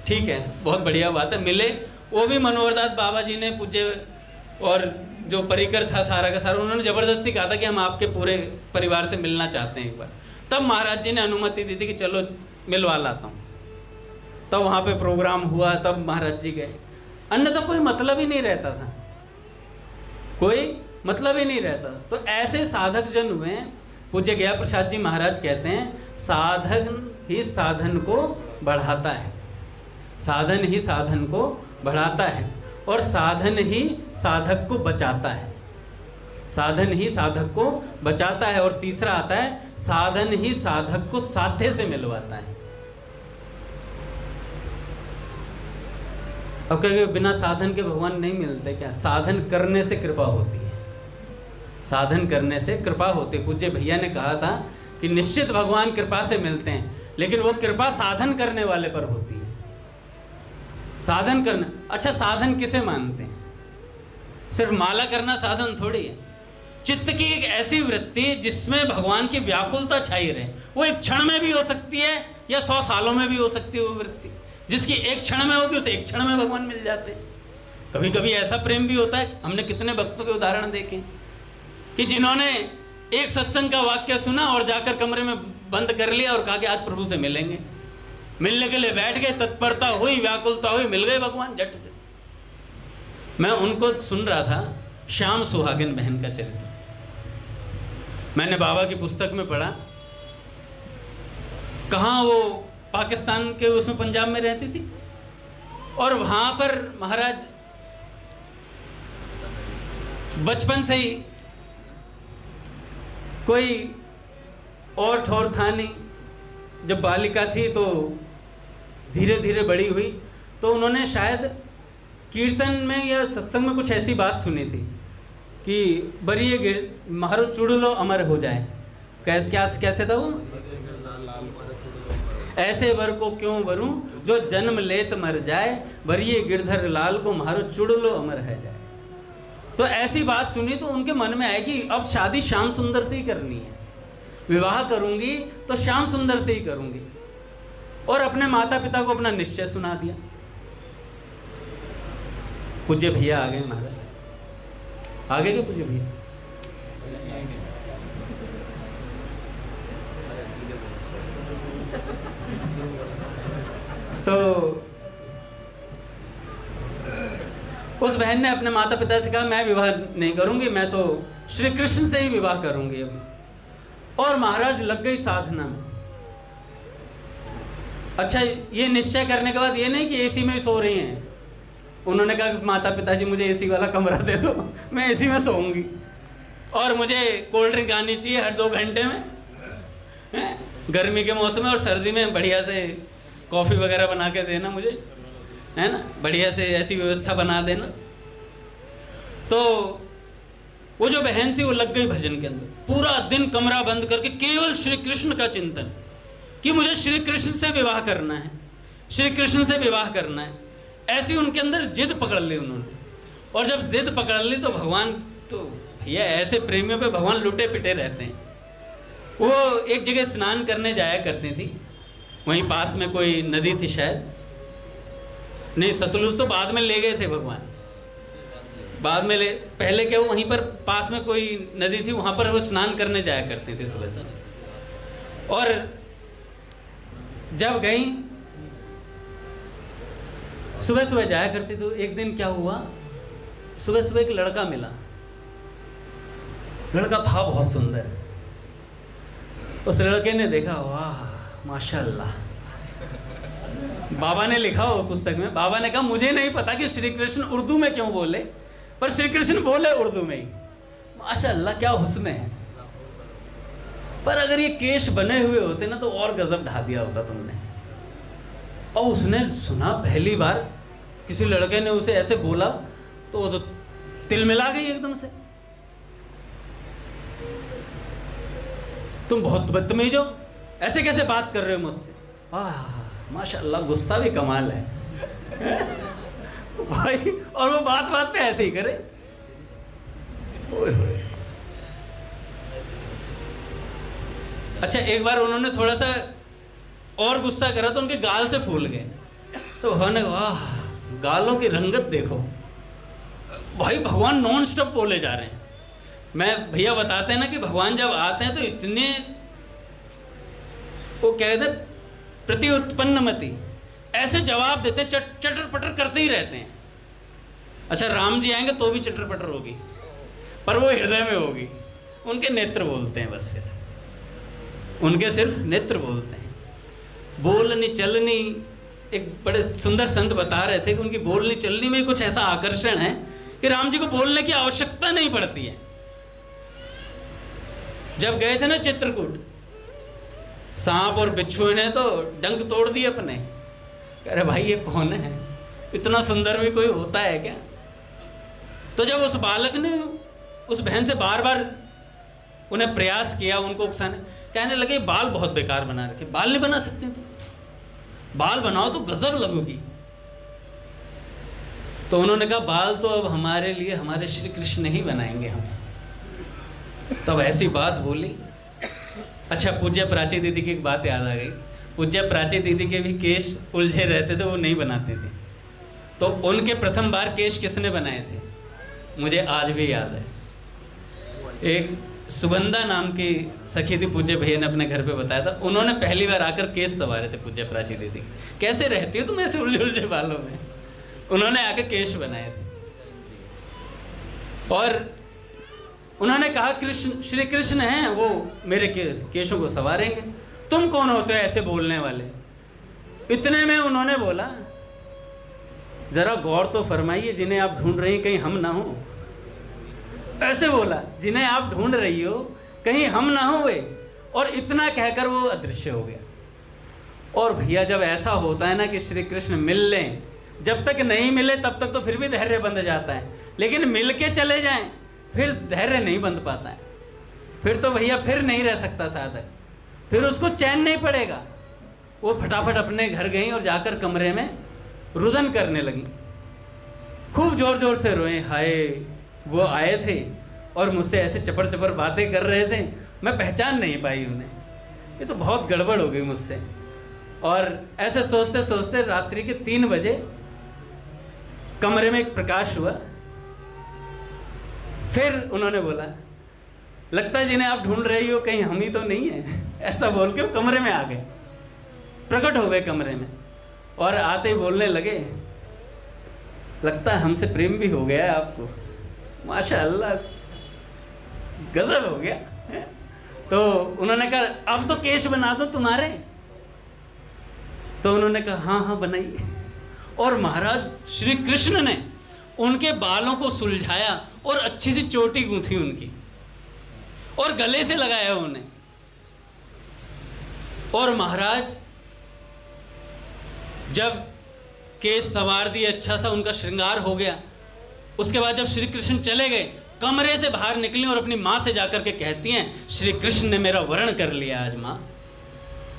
ठीक है, बहुत बढ़िया बात है, मिले। वो भी मनोहर दास बाबा जी ने, पूज्य और जो परिकर था सारा का सारा, उन्होंने ज़बरदस्ती कहा था कि हम आपके पूरे परिवार से मिलना चाहते हैं एक बार। तब महाराज जी ने अनुमति दी थी कि चलो मिलवा लाता हूँ। तब वहाँ पे प्रोग्राम हुआ, तब महाराज जी गए, अन्यथा तो कोई मतलब ही नहीं रहता था, कोई मतलब ही नहीं रहता। तो ऐसे साधक जन हुए। पूज्य गया प्रसाद जी महाराज कहते हैं साधन ही साधन को बढ़ाता है, साधन ही साधन को बढ़ाता है, और साधन ही साधक को बचाता है, साधन ही साधक को बचाता है। और तीसरा आता है साधन ही साधक को साध्य से मिलवाता है। अब कहेंगे बिना साधन के भगवान नहीं मिलते क्या? साधन करने से कृपा होती है, साधन करने से कृपा होती है। पूज्य भैया ने कहा था कि निश्चित भगवान कृपा से मिलते हैं, लेकिन वो कृपा साधन करने वाले पर होती है। साधन करना, अच्छा साधन किसे मानते हैं? सिर्फ माला करना साधन थोड़ी है। चित्त की एक ऐसी वृत्ति जिसमें भगवान की व्याकुलता छाई रहे, वो एक क्षण में भी हो सकती है या 100 सालों में भी हो सकती है। वो वृत्ति जिसकी एक क्षण में होगी उसे एक क्षण में भगवान मिल जाते हैं। कभी कभी ऐसा प्रेम भी होता है, हमने कितने भक्तों के उदाहरण देखे कि जिन्होंने एक सत्संग का वाक्य सुना और जाकर कमरे में बंद कर लिया और कहा कि आज प्रभु से मिलेंगे। मिलने के लिए बैठ गए, तत्परता हुई, व्याकुलता हुई, मिल गए भगवान झट से। मैं उनको सुन रहा था, श्याम सुहागिन बहन का चरित्र मैंने बाबा की पुस्तक में पढ़ा। कहाँ वो पाकिस्तान के उसमें पंजाब में रहती थी और वहां पर महाराज बचपन से ही कोई और ठौर था नहीं। जब बालिका थी तो धीरे धीरे बड़ी हुई तो उन्होंने शायद कीर्तन में या सत्संग में कुछ ऐसी बात सुनी थी कि बरिए मारो चुड़लो अमर हो जाए। कैसे था वो? ऐसे वर को क्यों वरूं जो जन्म लेत मर जाए, बरिए गिरधर लाल को मारो चुड़लो अमर है जाए। तो ऐसी बात सुनी तो उनके मन में आया कि अब शादी श्याम सुंदर से ही करनी है, विवाह करूंगी तो श्याम सुंदर से ही करूंगी। और अपने माता पिता को अपना निश्चय सुना दिया। पूज्य भैया आ गए महाराज, आगे के पूज्य भैया तो उस बहन ने अपने माता पिता से कहा मैं विवाह नहीं करूंगी, मैं तो श्री कृष्ण से ही विवाह करूंगी अब। और महाराज लग गई साधना में। अच्छा, ये निश्चय करने के बाद ये नहीं कि एसी में ही सो रही हैं। उन्होंने कहा माता पिताजी मुझे एसी वाला कमरा दे दो, मैं एसी में सोऊंगी और मुझे कोल्ड ड्रिंक आनी चाहिए हर 2 घंटे में, गर्मी के मौसम में, और सर्दी में बढ़िया से कॉफ़ी वगैरह बना के देना मुझे, है ना, बढ़िया से ऐसी व्यवस्था बना देना। तो वो जो बहन थी वो लग गई भजन के अंदर। पूरा दिन कमरा बंद करके केवल श्री कृष्ण का चिंतन कि मुझे श्री कृष्ण से विवाह करना है, श्री कृष्ण से विवाह करना है। ऐसी उनके अंदर जिद पकड़ ली उन्होंने। और जब जिद पकड़ ली तो भगवान, तो भैया ऐसे प्रेमियों पे भगवान लुटे पिटे रहते हैं। वो एक जगह स्नान करने जाया करती थी, वहीं पास में कोई नदी थी शायद, नहीं सतलुज तो बाद में ले गए थे भगवान, बाद में पहले क्या, वहीं पर पास में कोई नदी थी, वहां पर वो स्नान करने जाया करती थी सुबह से। और जब गई, सुबह सुबह जाया करती, तो एक दिन क्या हुआ, सुबह सुबह एक लड़का मिला। लड़का था बहुत सुंदर। उस लड़के ने देखा, वाह माशाल्लाह। बाबा ने लिखा हो पुस्तक में, बाबा ने कहा मुझे नहीं पता कि श्री कृष्ण उर्दू में क्यों बोले, पर श्री कृष्ण बोले उर्दू में ही। माशाल्लाह क्या हुस्न है। पर अगर ये केश बने हुए होते ना तो और गजब ढा दिया होता तुमने। और उसने सुना पहली बार किसी लड़के ने उसे ऐसे बोला तो वो तो तिल मिला गई एकदम से। तुम बहुत बदतमीज हो, ऐसे कैसे बात कर रहे हो मुझसे। माशाल्लाह गुस्सा भी कमाल है भाई। और वो बात बात पे ऐसे ही करे। अच्छा, एक बार उन्होंने थोड़ा सा और गुस्सा करा तो उनके गाल से फूल गए। तो उन्होंने, वाह गालों की रंगत देखो भाई, भगवान नॉन स्टॉप बोले जा रहे हैं। मैं भैया बताते हैं ना कि भगवान जब आते हैं तो इतने, वो कहते प्रति उत्पन्नमति, ऐसे जवाब देते, चटर पटर करते ही रहते हैं। अच्छा, राम जी आएंगे तो भी चटर पटर होगी, पर वो हृदय में होगी। उनके नेत्र बोलते हैं बस, फिर उनके सिर्फ नेत्र बोलते हैं। बोलनी चलनी, एक बड़े सुंदर संत बता रहे थे कि उनकी बोलनी चलनी में कुछ ऐसा आकर्षण है कि राम जी को बोलने की आवश्यकता नहीं पड़ती है। जब गए थे ना चित्रकूट, सांप और बिच्छू ने तो डंक तोड़ दिए अपने। कह रहे भाई ये कौन है, इतना सुंदर भी कोई होता है क्या। तो जब उस बालक ने उस बहन से बार बार उन्हें प्रयास किया, उनको उकसाने, कहने लगे बाल बहुत बेकार बना रखे, बाल नहीं बना सकते तो बाल बनाओ तो गजब लगोगी। तो उन्होंने कहा बाल तो अब हमारे लिए हमारे श्री कृष्ण ही बनाएंगे हमें। तब ऐसी बात बोली। अच्छा, पूज्य प्राची दीदी की एक बात याद आ गई। पूज्य प्राची दीदी के भी केश उलझे रहते थे, वो नहीं बनाते थे। तो उनके प्रथम बार केश किसने बनाए थे, मुझे आज भी याद है। एक सुगंधा नाम की सखी थी, पूज्य भैया ने अपने घर पे बताया था, उन्होंने पहली बार आकर केश संवारे थे पूज्य प्राची दीदी। कैसे रहती हो तुम ऐसे उलझे बालों में, उन्होंने आकर केश बनाए थे। और उन्होंने कहा कृष्ण, श्री कृष्ण हैं वो मेरे केशों को संवारेंगे, तुम कौन होते हो ऐसे बोलने वाले। इतने में उन्होंने बोला, जरा गौर तो फरमाइए, जिन्हें आप ढूंढ रही कहीं हम ना हो। ऐसे बोला, जिन्हें आप ढूंढ रही हो कहीं हम ना हुए। और इतना कहकर वो अदृश्य हो गया। और भैया जब ऐसा होता है ना कि श्री कृष्ण मिल लें, जब तक नहीं मिले तब तक तो फिर भी धैर्य बंध जाता है, लेकिन मिल के चले जाएं फिर धैर्य नहीं बंध पाता है। फिर तो भैया फिर नहीं रह सकता साधक, फिर उसको चैन नहीं पड़ेगा। वो फटाफट अपने घर गई और जाकर कमरे में रुदन करने लगी, खूब जोर जोर से रोए। हाय, वो आए थे और मुझसे ऐसे चपर चपर बातें कर रहे थे, मैं पहचान नहीं पाई उन्हें, ये तो बहुत गड़बड़ हो गई मुझसे। और ऐसे सोचते सोचते रात्रि के 3 बजे कमरे में एक प्रकाश हुआ। फिर उन्होंने बोला, लगता है जिन्हें आप ढूंढ रही हो कहीं हम ही तो नहीं है। ऐसा बोल के वो कमरे में आ गए, प्रकट हो गए कमरे में। और आते ही बोलने लगे, लगता है हमसे प्रेम भी हो गया है आपको, माशाअल्लाह गजब हो गया। तो उन्होंने कहा, अब तो केश बना दो तुम्हारे। तो उन्होंने कहा, हाँ हाँ बनाइए। और महाराज श्री कृष्ण ने उनके बालों को सुलझाया और अच्छी सी चोटी गूंथी उनकी, और गले से लगाया उन्हें। और महाराज जब केश संवार दिए, अच्छा सा उनका श्रृंगार हो गया, उसके बाद जब श्री कृष्ण चले गए, कमरे से बाहर निकली और अपनी माँ से जाकर के कहती हैं, श्री कृष्ण ने मेरा वर्ण कर लिया आज माँ।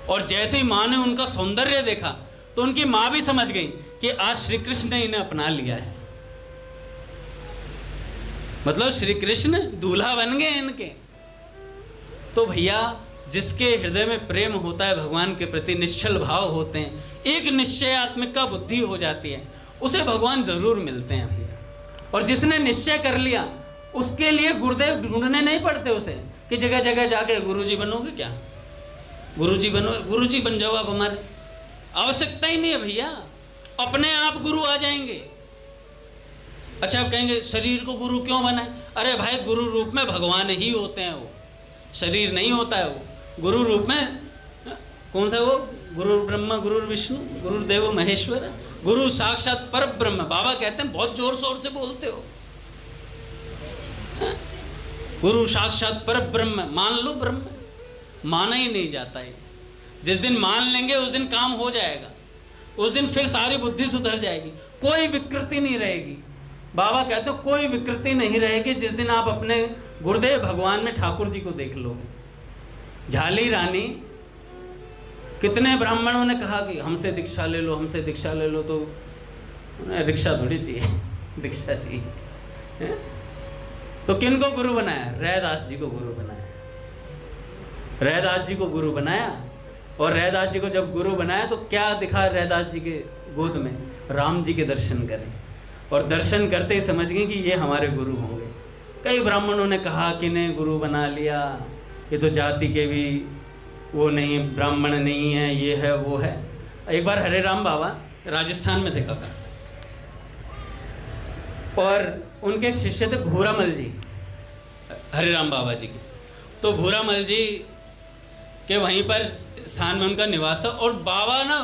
और जैसे ही माँ ने उनका सौंदर्य देखा तो उनकी माँ भी समझ गई कि आज श्री कृष्ण ने इन्हें अपना लिया है, मतलब श्री कृष्ण दूल्हा बन गए इनके। तो भैया जिसके हृदय में प्रेम होता है, भगवान के प्रति निश्चल भाव होते हैं, एक निश्चयात्मिक का बुद्धि हो जाती है, उसे भगवान जरूर मिलते हैं भैया। और जिसने निश्चय कर लिया उसके लिए गुरुदेव ढूंढने नहीं पड़ते उसे कि जगह जगह जाके गुरुजी बनोगे क्या, गुरुजी बनो, गुरुजी बन जाओ आप हमारे, आवश्यकता ही नहीं है भैया, अपने आप गुरु आ जाएंगे। अच्छा आप कहेंगे शरीर को गुरु क्यों बनाए, अरे भाई गुरु रूप में भगवान ही होते हैं, वो शरीर नहीं होता है। वो गुरु रूप में कौन सा, वो गुरु ब्रह्मा गुरु विष्णु गुरुदेव महेश्वर, गुरु साक्षात पर ब्रह्म। बाबा कहते हैं, बहुत जोर शोर से बोलते हो, गुरु साक्षात पर ब्रह्म, मान लो ब्रह्म, माना ही नहीं जाता है। जिस दिन मान लेंगे उस दिन काम हो जाएगा, उस दिन फिर सारी बुद्धि सुधर जाएगी, कोई विकृति नहीं रहेगी। बाबा कहते हो कोई विकृति नहीं रहेगी जिस दिन आप अपने गुरुदेव भगवान में ठाकुर जी को देख लोगे। झाली रानी, कितने ब्राह्मणों ने कहा कि हमसे दीक्षा ले लो, हमसे दीक्षा ले लो, तो उन्हें रिक्शा थोड़ी चाहिए, दीक्षा चाहिए। तो किन को गुरु बनाया, रैदास जी को गुरु बनाया, रैदास जी को गुरु बनाया। और रैदास जी को जब गुरु बनाया तो क्या दिखा रैदास जी के गोद में, राम जी के दर्शन करें, और दर्शन करते ही समझ गए कि ये हमारे गुरु होंगे। कई ब्राह्मणों ने कहा कि ने गुरु बना लिया, ये तो जाति के भी वो नहीं, ब्राह्मण नहीं है, ये है वो है। एक बार हरे राम बाबा राजस्थान में थे काका, और उनके एक शिष्य थे भूरामल जी, हरे राम बाबा जी के। तो भूरामल जी के वहीं पर स्थान में उनका निवास था, और बाबा ना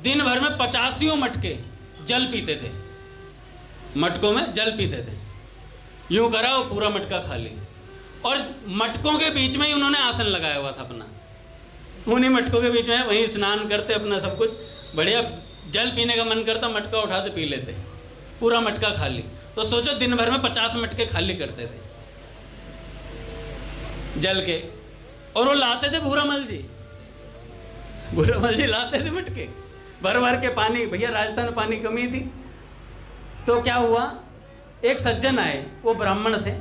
दिन भर में 85 मटके जल पीते थे, मटकों में जल पीते थे, यूं करा वो पूरा मटका खाली। और मटकों के बीच में ही उन्होंने आसन लगाया हुआ था अपना, उन्हीं मटकों के बीच में वहीं स्नान करते, अपना सब कुछ बढ़िया, जल पीने का मन करता मटका उठाते पी लेते, पूरा मटका खाली। तो सोचो दिन भर में 50 मटके खाली करते थे जल के, और वो लाते थे भूरामल जी, भूरामल जी लाते थे मटके भर भर के पानी। भैया राजस्थान में पानी कमी थी, तो क्या हुआ, एक सज्जन आए, वो ब्राह्मण थे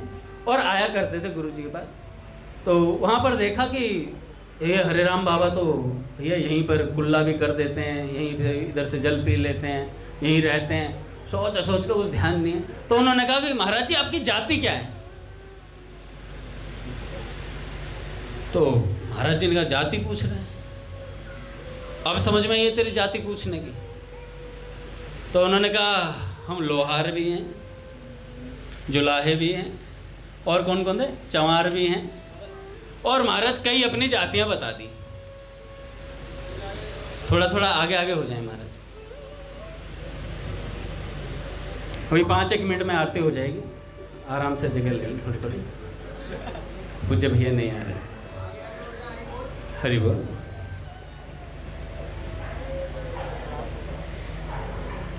और आया करते थे गुरु जी के पास। तो वहाँ पर देखा कि ये हरे राम बाबा तो भैया यहीं पर कुल्ला भी कर देते हैं, यहीं पे इधर से जल पी लेते हैं, यहीं रहते हैं। सोच का कुछ ध्यान नहीं है। तो उन्होंने कहा कि महाराज जी आपकी जाति क्या है? तो महाराज जी ने कहा जाति पूछ रहे हैं, अब समझ में आई तेरी जाति पूछने की। तो उन्होंने कहा हम लोहार भी हैं, जुलाहे भी हैं, और कौन कौन थे, चमार भी हैं, और महाराज कई अपनी जातियां बता दी। थोड़ा थोड़ा आगे आगे हो जाए महाराज, वही 5-1 मिनट में आरती हो जाएगी, आराम से जगह ले लें थोड़ी थोड़ी। पूज्य भैया नहीं आ रहे, हरि बोल।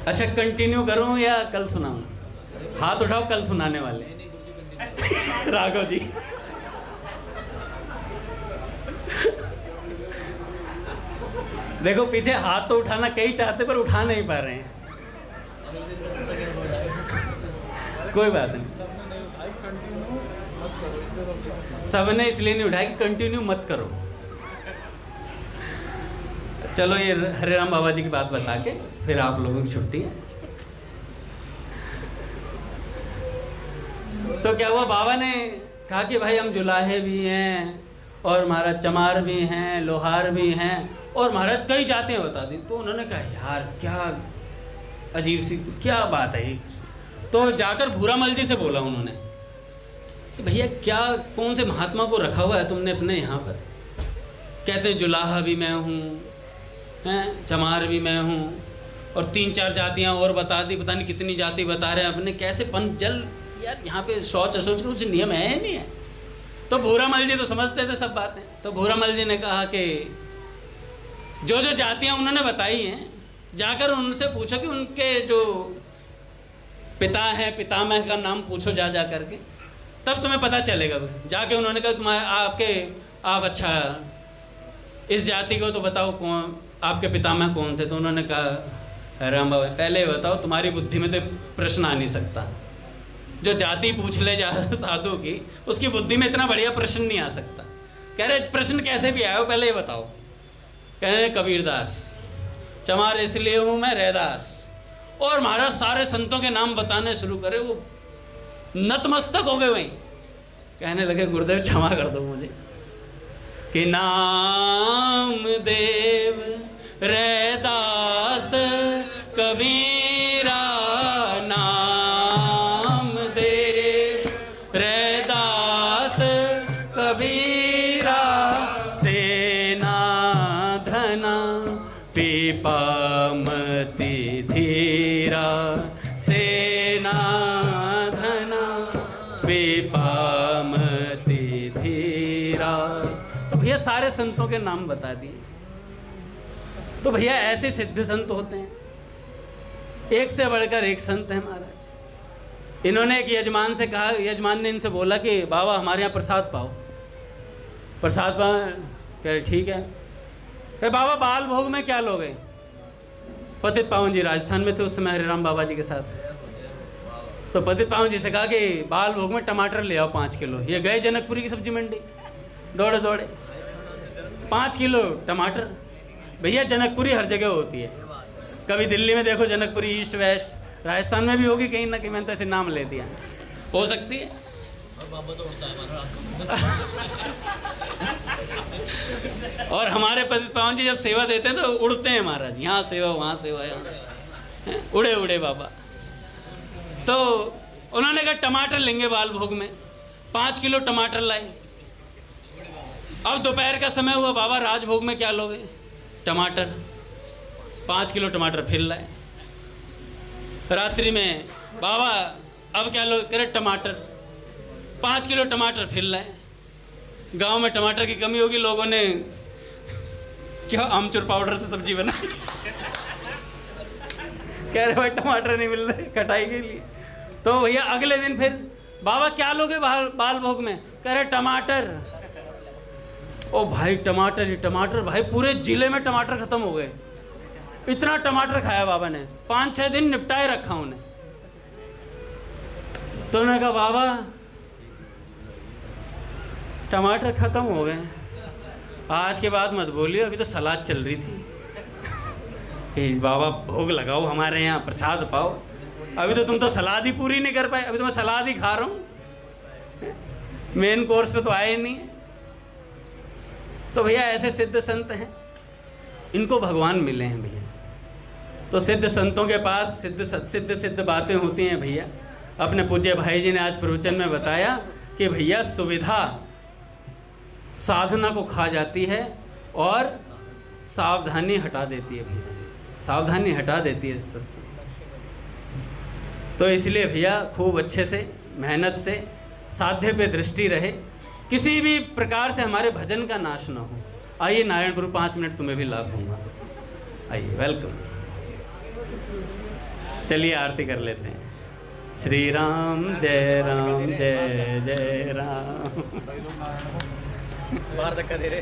अच्छा कंटिन्यू करूं या कल सुनाऊं? हाथ उठाओ कल सुनाने वाले। राघव जी देखो पीछे हाथ तो उठाना कई चाहते पर उठा नहीं पा रहे हैं। कोई बात नहीं, सबने इसलिए नहीं उठाया कि कंटिन्यू मत करो। चलो ये हरे राम बाबा जी की बात बता के फिर आप लोगों की छुट्टी है। तो क्या हुआ, बाबा ने कहा कि भाई हम जुलाहे भी हैं और महाराज चमार भी हैं, लोहार भी हैं, और महाराज कई जातियां बता दी। तो उन्होंने कहा यार क्या अजीब सी क्या बात है। तो जाकर भूरामल जी से बोला उन्होंने कि भैया क्या कौन से महात्मा को रखा हुआ है तुमने अपने यहाँ पर? कहते जुलाहा भी मैं हूँ, हैं चमार भी मैं हूँ, और 3-4 जातियाँ और बता दी, पता नहीं कितनी जाति बता रहे हैं अपने। कैसे जल यार यहाँ पे सोच के कुछ नियम है नहीं है। तो भूरामल जी तो समझते थे सब बातें। तो भूरामल जी ने कहा कि जो जो जातियाँ उन्होंने बताई हैं जाकर उनसे पूछो कि उनके जो पिता हैं, पितामह का नाम पूछो जा करके, तब तुम्हें पता चलेगा। जाके उन्होंने कहा आप अच्छा इस जाति को तो बताओ कौन आपके पितामह कौन थे? तो उन्होंने कहा राम बाबा पहले बताओ, तुम्हारी बुद्धि में तो प्रश्न आ नहीं सकता। जो जाति पूछ ले जा साधु की, उसकी बुद्धि में इतना बढ़िया प्रश्न नहीं आ सकता। कह रहे प्रश्न कैसे भी आया हो पहले ये बताओ। कह रहे कबीरदास, चमार इसलिए हूँ मैं रैदास। और महाराज सारे संतों के नाम बताने शुरू करे। वो नतमस्तक हो गए वहीं, कहने लगे गुरुदेव क्षमा कर दो मुझे कि नाम देव रैदास कबीरा, नाम देव रैदास कबीरा, सेना धना पीपामति धीरा, सेना धना पीपामति धीरा। तो भैया सारे संतों के नाम बता दिए। तो भैया ऐसे सिद्ध संत होते हैं, एक से बढ़कर एक संत है महाराज। इन्होंने एक यजमान से कहा, यजमान ने इनसे बोला कि बाबा हमारे यहाँ प्रसाद पाओ। प्रसाद पाओ, कह रहे ठीक है। कह बाबा बाल भोग में क्या लोगे? पतित पावन जी राजस्थान में थे उस समय हरिराम बाबा जी के साथ। तो पतित पावन जी से कहा कि बाल भोग में टमाटर ले आओ 5 किलो। ये गए जनकपुरी की सब्जी मंडी, दौड़े दौड़े 5 किलो टमाटर। भैया जनकपुरी हर जगह होती है, कभी दिल्ली में देखो जनकपुरी, ईस्ट वेस्ट, राजस्थान में भी होगी कहीं ना कहीं। मैंने तो ऐसे नाम ले दिया, हो सकती है। और हमारे पतित पावन जी जब सेवा देते हैं तो उड़ते हैं महाराज, यहाँ सेवा वहाँ सेवा, यहाँ उड़े उड़े बाबा। तो उन्होंने कहा टमाटर लेंगे बाल भोग में, 5 किलो टमाटर लाए। अब दोपहर का समय हुआ, बाबा राजभोग में क्या लोगे? टमाटर। 5 किलो टमाटर फिर लाए। रात्रि में बाबा अब क्या लोगे? कह रहे टमाटर। 5 किलो टमाटर फिर लाए। गांव में टमाटर की कमी होगी, लोगों ने क्या आमचूर पाउडर से सब्जी बनाई। कह रहे भाई टमाटर नहीं मिल रहे कटाई के लिए। तो भैया अगले दिन फिर बाबा क्या लोगे बाल भोग में? कह रहे टमाटर। ओ भाई टमाटर ही टमाटर, भाई पूरे जिले में टमाटर खत्म हो गए। इतना टमाटर खाया बाबा ने, 5-6 दिन निपटाए रखा उन्हें। तो उन्होंने कहा बाबा टमाटर खत्म हो गए, आज के बाद मत बोलिए, अभी तो सलाद चल रही थी कि बाबा भोग लगाओ हमारे यहाँ, प्रसाद पाओ। अभी तो तुम तो सलाद ही पूरी नहीं कर पाए, अभी तो मैं सलाद ही खा रहा हूँ, मेन कोर्स पे तो आए नहीं। तो भैया ऐसे सिद्ध संत हैं, इनको भगवान मिले हैं भैया। तो सिद्ध संतों के पास सिद्ध बातें होती हैं भैया। अपने पूज्य भाई जी ने आज प्रवचन में बताया कि भैया सुविधा साधना को खा जाती है और सावधानी हटा देती है भैया, सावधानी हटा देती है सत्संग। तो इसलिए भैया खूब अच्छे से मेहनत से साध्य पे दृष्टि रहे, किसी भी प्रकार से हमारे भजन का नाश ना हो। आइए नारायणपुर 5 मिनट तुम्हें भी लाभ दूंगा, आइए वेलकम। चलिए आरती कर लेते हैं। श्री राम जय जय राम। बाहर धक्का दे रहे।